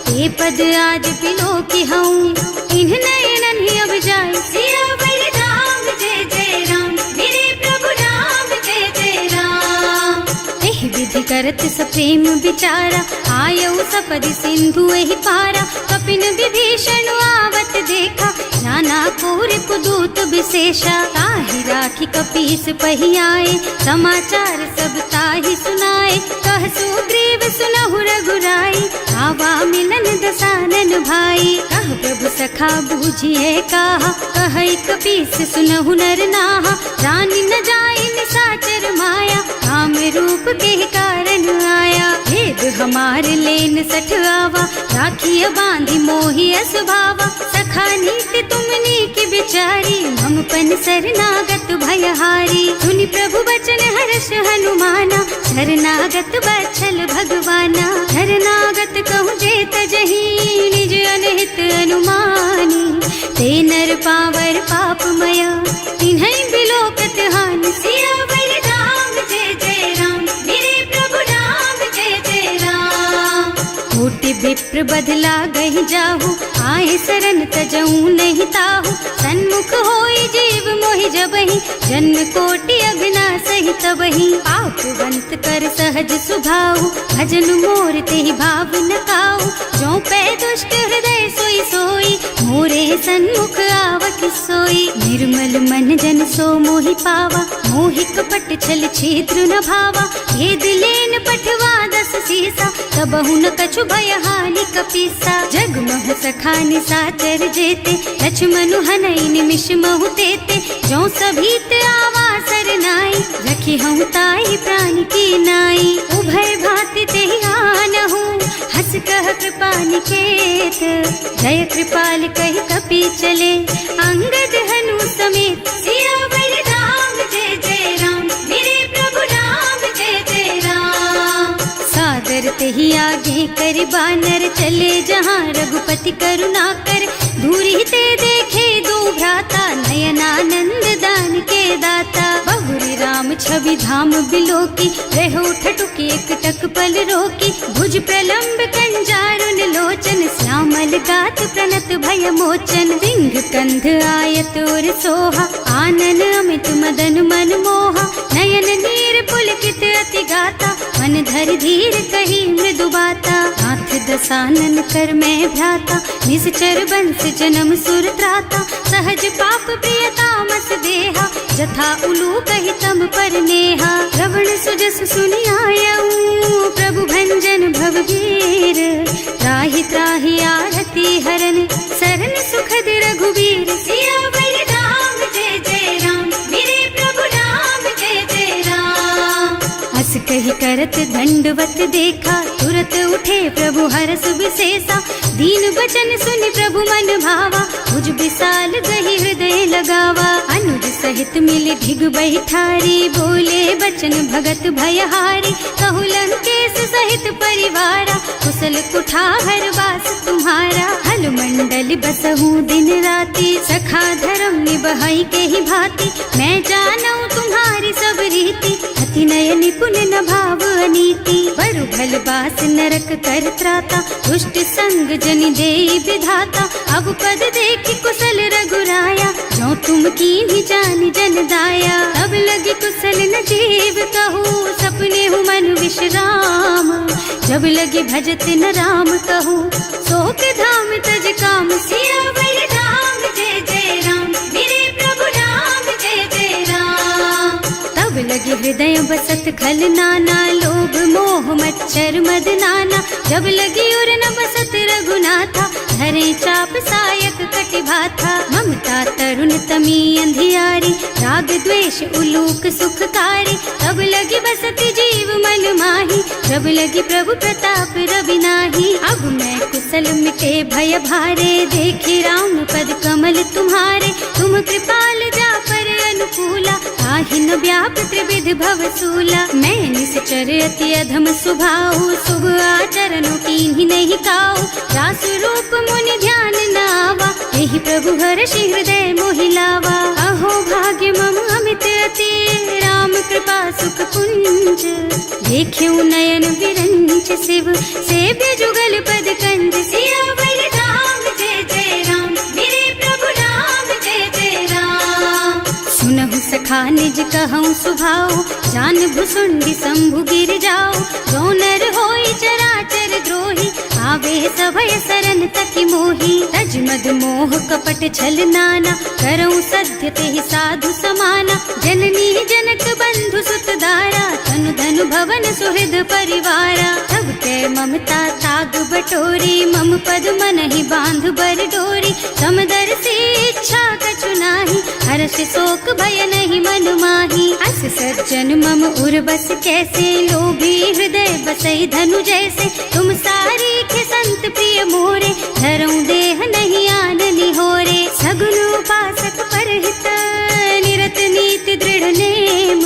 ते पद आज बिलो की हूँ, इन्ह नयनन ही अब जाए। सियावर राम जय जय राम, मेरे प्रभु राम जय जय राम। एहि विधि करत सप्रेम विचारा, आयौ सपदि सिंधु एहि पारा। कपिन विभीषण आवत देखा, नाना कोर कुदूत विशेषा। ताहि राखी कपीस पहि आए, समाचार सब ताहि सुनाए। कह सुग्रीव सुनहु रघुराई, आवा मिलन दसानन भाई। कह प्रभु सखा बूझिए काहा, कहै कपीस सुनहु नर नाहा। रानी न जाय निसाचर माया, राम रूप के कारण आया। भेद हमार लेन सठ आवा, राखिय बांधि मोहि असभावा। सखा नीति तुमनी की बिचारी, मम पन शरणागत भयहारी। सुनि प्रभु वचन हर्ष हनुमाना, शरणागत बछल भगवाना। शरणागत कहूँ जे तजहि, निज अनहित अनुमानी। ते नर पावर पापमय, तिन्है बिलोकत हानि। सियावर राम जय जय राम, मेरे प्रभु राम जय जय राम। कोटि विप्र बदला गहि जाहु, आए शरण तजऊ नहीं ताहु। सन्मुख होई जीव मोहि जबहि, जन्म कोटि अघना सहि तबहि। पापवंत कर सहज सुभाऊ, भजन मोर तेहि भाव न काऊ। जो पै दुष्ट हृदय सोई सोई, मोरे सन्मुख आवत सोई। निर्मल मन जन सो मोहि पावा, मोहि कपट छल छिद्र न भावा। भेद लेन पठवा दस सीसा, तबहु न कछु भय हानि कपीसा। जग मह सखा निसाचर जेते, लक्ष्मण हनई निमिष महु तेते। जो सभीत आवा सरनाई, रखी हूँ ताई प्राण की नाई। उभय भांति तेहि आनहु, हस कह कृपा निकेत। जय कृपाल कहि कपि चले, अंगद हनु समेत। सियावर राम जय जय राम, मेरे प्रभु राम जय जय राम। सादर तेहि आगे कर बानर, चले जहाँ रघुपति करुणा कर। दूरी ते देखे दो भ्राता, नयनानंद दान के दाता। बहुरी राम छवि धाम बिलोकी, रहो ठटुकी एकटक पल रोकी। भुज प्रलंब कंजारुन लोचन, श्यामल गात प्रणत भय मोचन। सिंह कंध आयत और सोहा, आनन अमित मदन मन मोहा। नयन नीर पुलकित अति गाता, मन धर धीर कही मृदु बाता। हाथ दसानन कर मैं भ्राता, निश्चर बंस जन्म सुर त्राता। सहज पाप प्रिय तामस देहा, जथा उलू कही तम पर नेहा। श्रवण सुजस सुनि आयऊ, प्रभु भंजन भवगीर। त्राहि त्राहि आरती हरन, सरन सुखद रघुबीर। सियावर राम जय जय राम, मेरे प्रभु राम जय जय राम। हस कही करत दंडवत देखा, तुरत उठे प्रभु हरस विशेषा। दीन बचन सुनि प्रभु मन भावा, मुझ विशाल गही हृदय लगावा। अनुज सहित मिली ढिग बैठारी, बोले बचन भगत भयहारी। कहु लंकेश सहित परिवारा, कुशल कुठार वास तुम्हारा। हल मंडल बसहु दिन राति, सखा धर्म निबहाई के ही भांति। मैं जानऊ तुम्हारी सब रीति, अति नय निपुण न भाव अनीति। बरु भल बास नरक कर त्राता, दुष्ट संग जनि देई विधाता। अब पद देखि कुशल रघुराया, जो तुम कीन्ही जानि जन दाया। तब लगी कुशल न जीव कहूँ, सपने हूँ मन विश्राम। जब लगी भजत न राम कहूँ, शोक धाम तज काम। सियावर राम जय जय राम, मेरे प्रभु राम जय जय राम। तब लगी हृदय बसत खल नाना, लोभ मोह मच्छर मद नाना। जब लगी उर न बसत रघुनाथा, धरे चाप सायक कटि भाथा। ममता तरुण तमी अंधियारी, राग द्वेष उलूक सुखकारी। तब लगी बसती जीव मन माही, जब लगी प्रभु प्रताप रवि नाही। अब मैं कुशल मिटे भय भारे, देखी राम पद कमल तुम्हारे। तुम कृपाल जा पर अनुकूला, ताहि न व्याप त्रिविध भव सूला। मैं निश्चर अति अधम स्वभाव, शुभ आचरणों कीन्ही नहीं काऊ। रास रूप मुनि ध्यान न आवा, यही प्रभु हर्षि हृदय मोहि लावा। अहो भाग्य मम अमित अति, राम कृपा सुख पुंज। देख्यऊ नयन विरंच शिव, सेव्य जुगल पद कंज। सियावर राम जय जय राम, मेरे प्रभु राम जय जय राम। सुनहु सखा निज कहऊँ सुभाऊ, जान भुसुंडी शंभु गिर जाओ। जो नर होई चराचर द्रोही, आवे सभय सरन तकी मोही। तज मद मोह कपट छल नाना, करऊँ सत्य तेहि साधु समाना। जननी जनक बंधु सुत दारा, तनु धनु भवन सुहृद परिवारा। तब के ममता ताग बटोरी, मम पद मन ही बांध बर डोरी। समदर्शी इच्छा कछु नाही, हर्ष शोक भय नहीं मन माही। अस सज्जन मम उर बस कैसे, लोभी हृदय बसई धनु जैसे। तुम सारी के संत प्रिय मोरे, धरऊं देह नहीं आन निहोरे। सगुन उपासक परहित, निरत नीति दृढ़ नेम।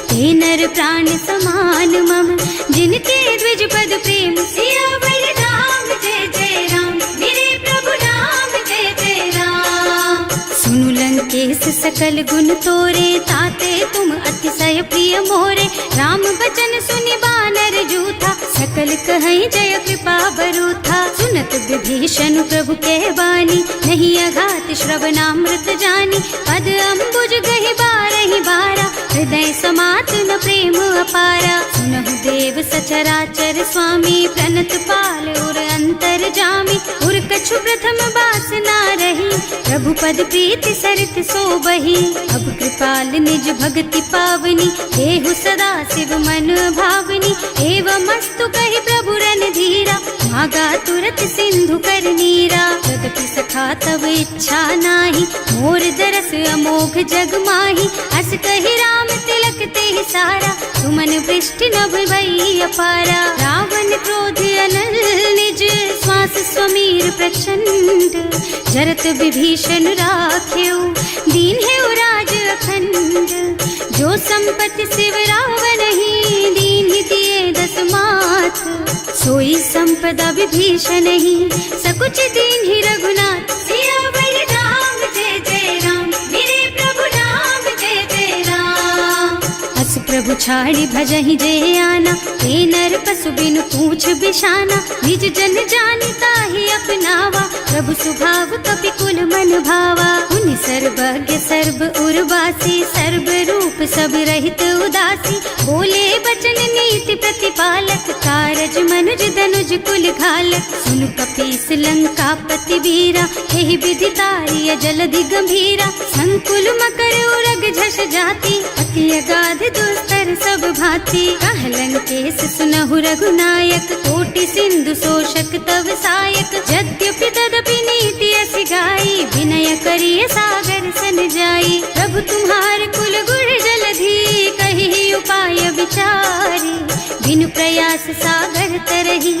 ते नर प्राण समान मम, जिनके द्विज पद प्रेम। सियावर राम जय जय राम, मेरे प्रभु राम जय जय राम। सुनु लंकेश सकल गुण तोरे, ताते तुम अतिशय प्रिय मोरे। राम बचन सुनि बानर जूथा, सकल कहई जय कृपा बरूथा। सुनत विभीषण प्रभु के बानी, नहीं अघात श्रवणामृत जानी। पद अम्बुज गहि बारहि बारा, हृदय समात न प्रेम अपारा। सुनहु देव सचराचर स्वामी, प्रणत पाल उर अंतर जामी। उर कछु प्रथम बास ना रही, प्रभु पद प्रीति सरित सोबही। अब कृपाल निज भक्ति पावनी, देहु सदा शिव मन भावनी। एवं मस्तु कहि प्रभु रन धीरा, मागा तुरत सिंधु कर नीरा। जगति सखा तब इच्छा नाही, मोर दरस अमोघ जग माही। अस कहि राम तिलक तेहि सारा, सुमन वृष्टि नभ भई अपारा। रावण क्रोध अनल निज, श्वास स्वमीर प्रचंड। जरत विभीषण राख्यो, दीन है राज अखंड। जो संपत्ति शिव रावण ही, दीन ही दिए दस माथ। सोई संपदा विभीषण ही, सकुच दीन ही रघुनाथ। सियावर राम जय जय राम, मेरे प्रभु राम जय जय राम। अस प्रभु छाड़ी भजहि जे आना, हे नर पशु बिनु पूछ बिशाना, निज जन जानि ताहि अपनावा, प्रभु स्वभाव कपि कुल मन भावा। उनि सर्वज्ञ सर्व उर्वासी, सर्व रूप सब रहित उदासी, बोले बचन नीति प्रतिपालक, कारज मनुज धनुज कुल घालक। सुनु कपीस लंकापति वीरा, एहि विधि तारिय जलधि गंभीरा, संकुल मकर उरग झष जाति, अति अगाध दुस्तर सब भांति। कह लंकेश सुनहु रघुनायक, कोटि सिंधु शोषक तव सायक, यद्यपि तदपि नीति अस गाई, विनय करिय सागर सन जाई। प्रभु तुम्हार कुल गुण जलधि, कहि उपाय विचारी, बिनु प्रयास सागर तरही,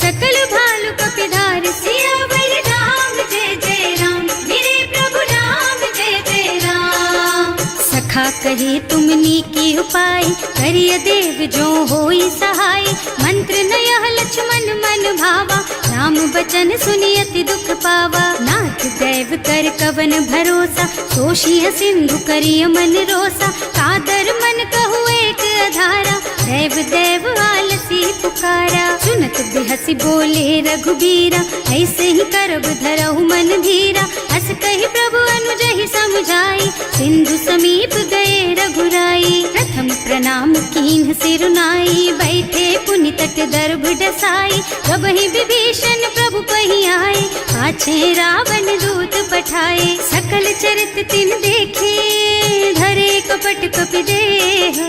सकल भालु कपिधार। सियावर राम जय जय राम, मेरे प्रभु राम जय जय राम। सखा कहे तुमनी की उपाय, करिय देव जो होई सहाय। मंत्र नयह लक्ष्मण मन भावा, राम बचन सुनि अति दुख पावा। नाथ दैव कर कवन भरोसा, तोषिय सिंधु करिय मन रोसा। कादर मन कहु एक अधारा, दैव देव आलसी पुकारा। सुनत बिहसी बोले रघुबीरा, ऐसे ही करब धरहु मन धीरा। हस कहि प्रभु अनुजहि समझाई, सिंधु समीप गए रघुराई। प्रथम प्रणाम कीन्ह सिरुनाई, बैठे पुनि तट दर्भ डसाई। प्रभहि विभीषण प्रभु पहि आए, पाछे रावण दूत पठाए। सकल चरित तिन देखे, धरे कपट कपि देह।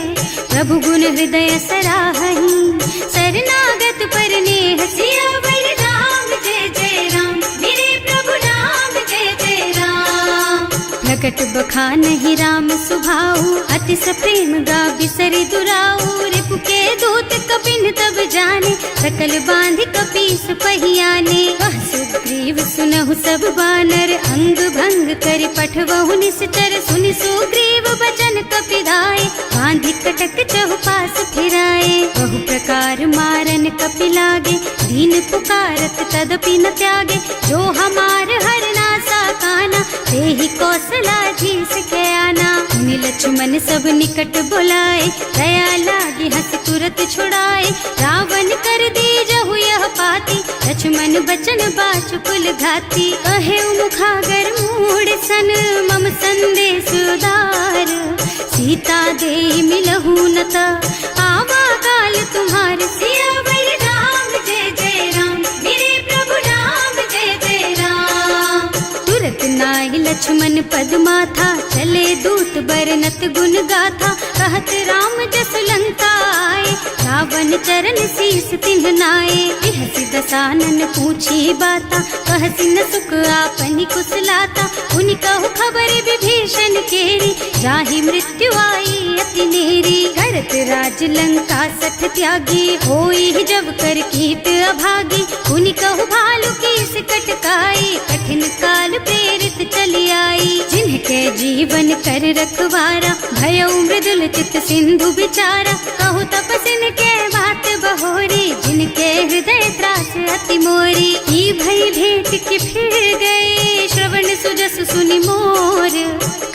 प्रभु गुण हृदय सराहहि, शरणागत पर नेह। सियावर राम जय जय राम, मेरे प्रभु राम जय जय राम। प्रकट बखानहि राम सुभाऊ, अति सप्रेम गा बिसरि दुराऊ। रिपु के दूत कपिन तब जाने, सकल बांधि कपीस पहियाने। वह सुग्रीव सुनहु सब बानर, अंग भंग करि पठवहु निश्चर। सुनि सुग्रीव बचन कपिधाय, बांधि कटक चहुपास फिराए। बहु प्रकार मारन कपि लागे, दीन पुकारत तदपि न त्यागे। जो हमार हरनासा काना, तेहि कौशलाधीश के आना। मुनि लक्ष्मण सब निकट बुलाए, दया लागी हंस तुरत छुड़ाए। रावण कर दीजहु यह पाती, लक्ष्मण बचन बाचु कुल घाती। कहे मुखागर मूढ़ सन, मम संदेश उदार। सीता दे मिलहु न ता, आवा काल तुम्हार। सियावर राम जय जय राम, मेरे प्रभु राम जय जय राम। तुरत नाहि लक्ष्मण पद माथा, चले दूत बरनत गुण गाथा। कहत राम जस लंका आए, रावण चरण शीस तिन्ह नाए। बिहसि दसानन पूछी बाता, कहसि न सुख आपनि कुशलाता। उनि कहु खबर विभीषण केरी, जाहि मृत्यु आई अति नेरी। करत राज लंका सठ त्यागी, होई जब कर कीट अभागी। उनि कहु भालु कीस कटकाई, कठिन काल प्रेरित चली आई। जिनके जीवन कर रखवारा, भयउ मृदुल चित सिंधु बिचारा। कहु तपसिन के बात बहोरी, जिनके हृदय त्रास अति मोरी। ई भई भेंट के फिर गए, श्रवण सुजस सुनि मोर।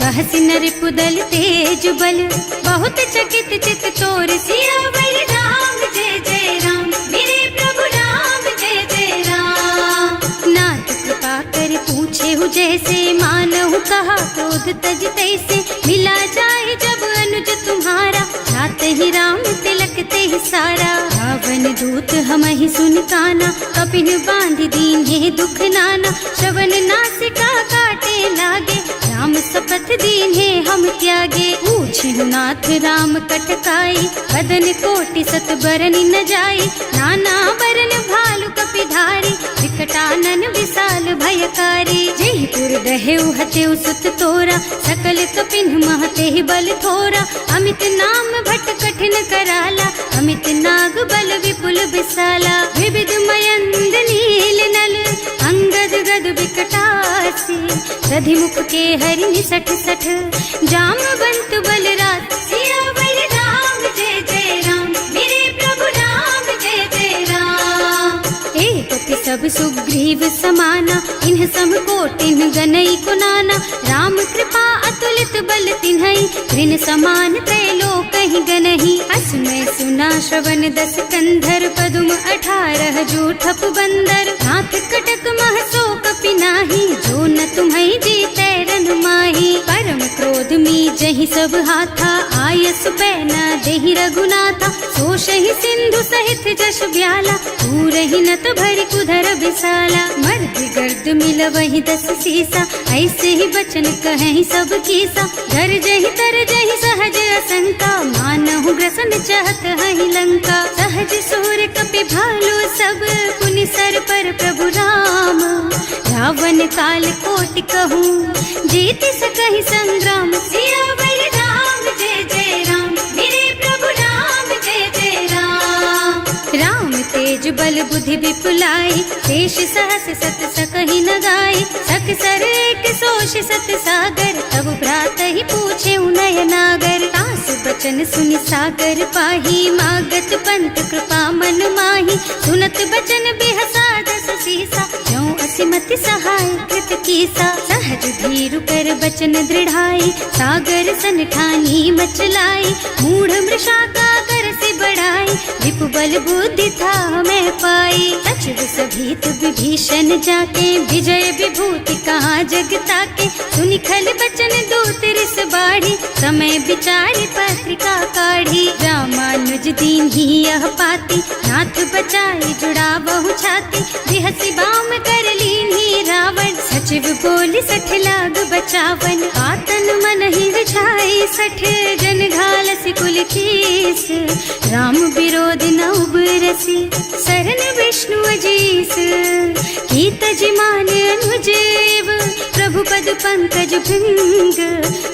कहसि नर पुदल तेज बल, बहुत चकित चित तोर। सियावर राम जय जय राम, मेरे प्रभु राम जय जय राम। नाथ कृपा कर पूछे हु जैसे, मानहु कहा क्रोध तज तैसे। मिला जाए जब अनुज तुम्हारा, जाते ही राम तिलक ते ही सारा। रावण दूत हमहि सुन काना, कपिन बांधि दीन्हे दुख नाना। श्रवण नासिका काटे लागे, राम शपथ दीन्हे हम त्यागे। पूछिहु नाथ राम कटकाई, बदन कोटि सत बरन न जाई। नाना बरन भालु कपिधारी, विकटानन विशाल भयकारी। जेहि पुर दहेउ हतेउ सुत तोरा, सकल कपिन महते ही बल थोरा। अमित नाम भट कठिन कराला, अमित नाग बल विपुल विशाला। विविध मयंद नील नल, अंगद गद विकटासी। दधिमुख के हरि निसठ सठ, जामवंत बलराज। सियावर राम जय जय राम, मेरे प्रभु राम जय जय राम। एक सब सुग्रीव सुग्रीव समाना, इन्ह सम कोटिन गनई को नाना। राम कृपा अतुलित बल तिन्हई, ऋण समान त्रैलोकहि गनहि। असमय सुना श्रवण दस कंधर, पदुम 18 जूठप बंदर। नाथ कटक मह सो कपि नाही, जो न तुम्हई जीतै रन माही। परम क्रोध मी जहि सब हाथा, आयस पैना देहि रघुनाथा। सोषहि सिंधु सहित जश ब्याला, पूरहि नत भरि कुधर बिसाला। मर्द गर्द मिलवहि 10 सीसा, ऐसे ही बचन कहें सब कीसा। गरजहि तरजहि सहज असंका, मानहु ग्रसन चाहत हहि लंका। सहज सूर कपि भालु सब, पुनि सर पर प्रभु राम। रावण काल कोटि कहूँ, जीति सकहि संग्राम। सियावर राम जय जय राम, मेरे प्रभु राम जय जय राम। राम तेज बल बुद्धि विपुलाई, शेष सहस सत सकहि न गाई। सक सर एक सोष सत सागर, तब भ्रात ही पूछे नय नागर। तास बचन सुनि सागर पाही, मागत पंत कृपा मन माही। सुनत बचन बिहसा 10 सीसा, जो असिमति सहाय कृत कीसा। सहज धीरु कर बचन दृढ़ाई, सागर सन ठानी मचलाई। मूढ़ मृषा का कर से बढ़ाई, विपु बल बुद्धि था मैं पाई। सचिव सभीत विभीषण जाके, विजय विभूति कहाँ जगता के। सुनि खल बचन दूत रिस बाढ़ी, समय विचारी पत्रिका काढ़ी। रामानुज दीन ही यह पाती, नाथ बचाई जुड़ा बहु छाती। बिहसी बाम कर लीन्ही रावण, सचिव बोली 60 लाग बचावन। आतन मन ही रिझाई 60, जन घालसी कुल कीस। राम विरोध न उबरसी, सरन विष्णु अजीस। कीत जिमान अनुजेव, प्रभु पद पंकज भृंग।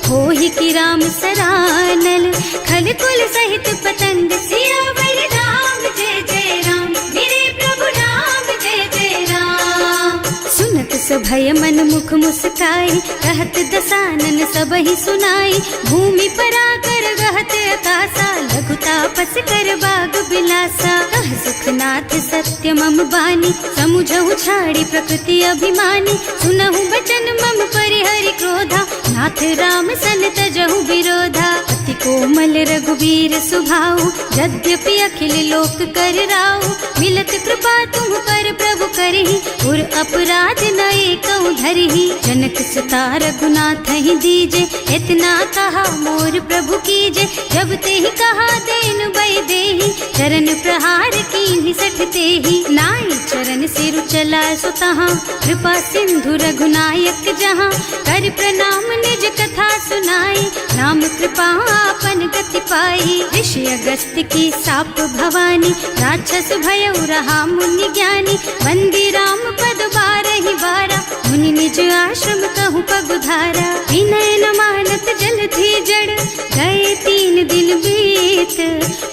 होहि की राम सरानल, खल कुल सहित पतंग। सियावर राम जय जय राम, मेरे प्रभु राम जय जय राम। सुनत सभय मन मुख मुस्काई, कहत दसानन सबहि सुनाई। भूमि पराकर गहत आकाशा, लघु तापस कर बाग बिलासा। कह सुखनाथ सत्य मम बानी, समुझहु छाड़ी प्रकृति अभिमानी। सुनहु बचन मम परिहरि क्रोधा, नाथ राम सन तजहु विरोधा। अति कोमल रघुवीर सुभाऊ, यद्यपि अखिल लोक कर राऊ। मिलत कृपा तुम पर प्रभु करहि, उर अपराध न एकौ धरहि। जनक सुता रघुनाथ ही दीजे, इतना कहा मोर प्रभु कीजे। जब ते ही कहा देन बई देहि, चरण प्रहार कीन्ही 60 तेहि। नाई चरण सिरु चला सुतहाँ, कृपा सिंधु रघुनायक जहाँ। कर प्रणाम निज कथा सुनाई, राम कृपा आपन गति पाई। ऋषि अगस्त्य की साप भवानी, राक्षस भयउ रहा मुनि ज्ञानी। बंदी राम पद 12 बारा, मुनि निज आश्रम कहूँ पगुधारा। विनय न मानत जलधि जड़, गए 3 दिन बीत।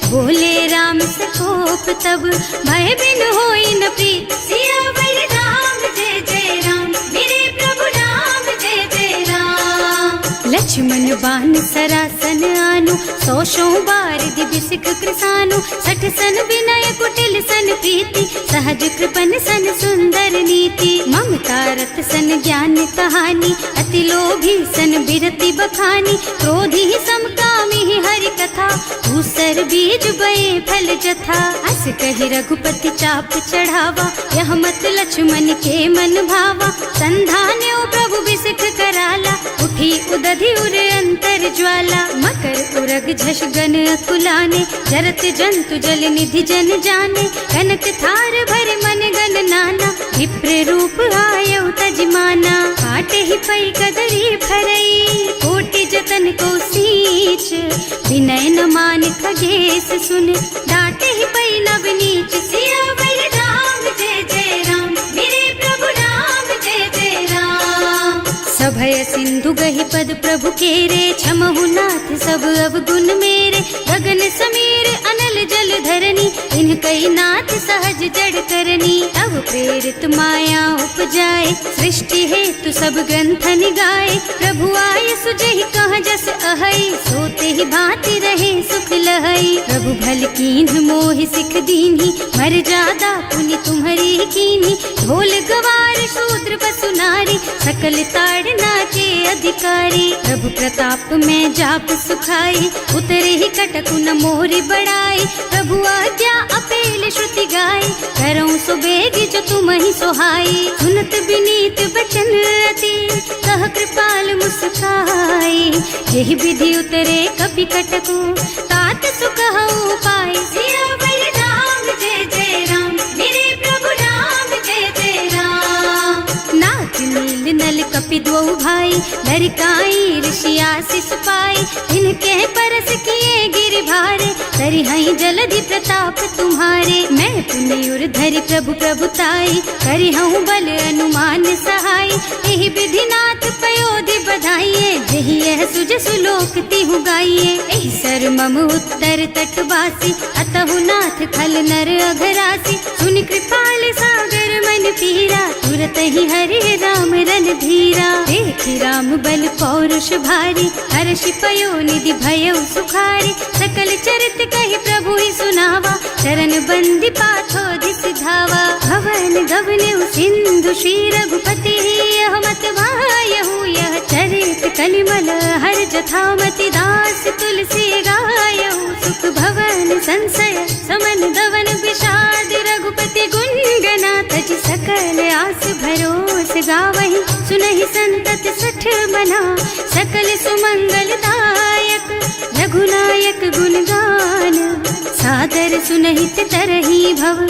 बोले राम सकोप तब, भय बिन होई न प्रीत। सियावर राम जय जय राम, मेरे प्रभु राम जय जय राम। लक्ष्मण बान सरासन आनु, 100 बार दिव्य सिख कृसानु। 60 सन विनय कुटिल सन प्रीति, सहज कृपन सन सुंदर नीति। ममता रत सन ज्ञान कहानी, अति लोभी सन बिरति बखानी। क्रोधी समकामी हरि कथा, दूसर बीज बये फल जथा। अस कहि रघुपति चाप चढ़ावा, यह मत लक्ष्मण के मन भावा। संधान्यो प्रभु बिसिख कराला, उठी उदधि उर अंतर ज्वाला। मकर उरग झष गन अकुलाने, जरत जंतु जल निधि जन जाने। कनक थार भर मन गन नाना, विप्र रूप आयउ तजमाना। काटे ही पई कदरी भरई, कोटि जतन को सींच। विनय न मान खगेश सुन, डांटे ही पई नव नीच। सियावर राम जय जय राम, मेरे प्रभु राम जय जय राम। सभय सिंधु गहि पद प्रभु केरे, क्षमहु नाथ सब अवगुण मेरे। गगन समीर अनल नल जल धरनी, इन कई नाथ सहज जड़ करनी। तब प्रेरित माया उपजाए, सृष्टि हेतु सब ग्रंथन गाए। प्रभु आय सुजहि कह जस अहै, सोते ही भांति रहे सुख लहै। प्रभु भल कीन्ह मोहि सिख दीन्ही, मर्यादा पुनि तुम्हरी कीन्ही। ढोल गवार शूद्र बसु नारी, सकल ताड़ना के अधिकारी। प्रभु प्रताप में जाप सुखाई, उतरे ही कटकु न मोरि बड़ाई। प्रभु आज्ञा अपेल श्रुति गाई, करऊं सो बेग जो तुम ही सोहाई। सुनत विनीत बचन अति, कह कृपाल मुस्काई। यही विधि उतरे कपि कटकु, तात सुकहु पाई। सियावर राम जय जय राम, मेरे प्रभु राम जय जय राम। नाथ नील नल कपि दो भाई, लरिकाई ऋषि आशीष पाई। इनके परस किए गिर भारे, तरि हई जलधि प्रताप तुम्हारे। मैं पुनि उर धरि प्रभु प्रभुताई, करि हूँ बल अनुमान सहाय। यही विधि नाथ पयोधि बधाइए, यही यह सुज सुलोक तिहु गाइए। एहि सर मम उत्तर तटवासी, अतहु नाथ खल नर अघरासी। सुनि कृपाल सागर मन पीरा, तुरत ही हरि राम रन धीरा। देखि राम बल पौरुष भारी, हर्षि पयो निधि भयउ सुखारी। सकल चरित कहि प्रभु ही सुनावा, चरण बंदी पाथोधि सिधावा। भवन गगन सिंधु श्री रघुपति, यह मत वायहु यह चरित कलिमल हर जथामति। दास तुलसी गायहु, सुख भवन संशय समन दवन विषाद। रघुपति गुण गना तज सकल आस भरोस गावहि। सुनहि संतत सठ मना, सकल सुमंगल दायक। रघुनायक गुण गान, सादर सुनहित तरहि भव।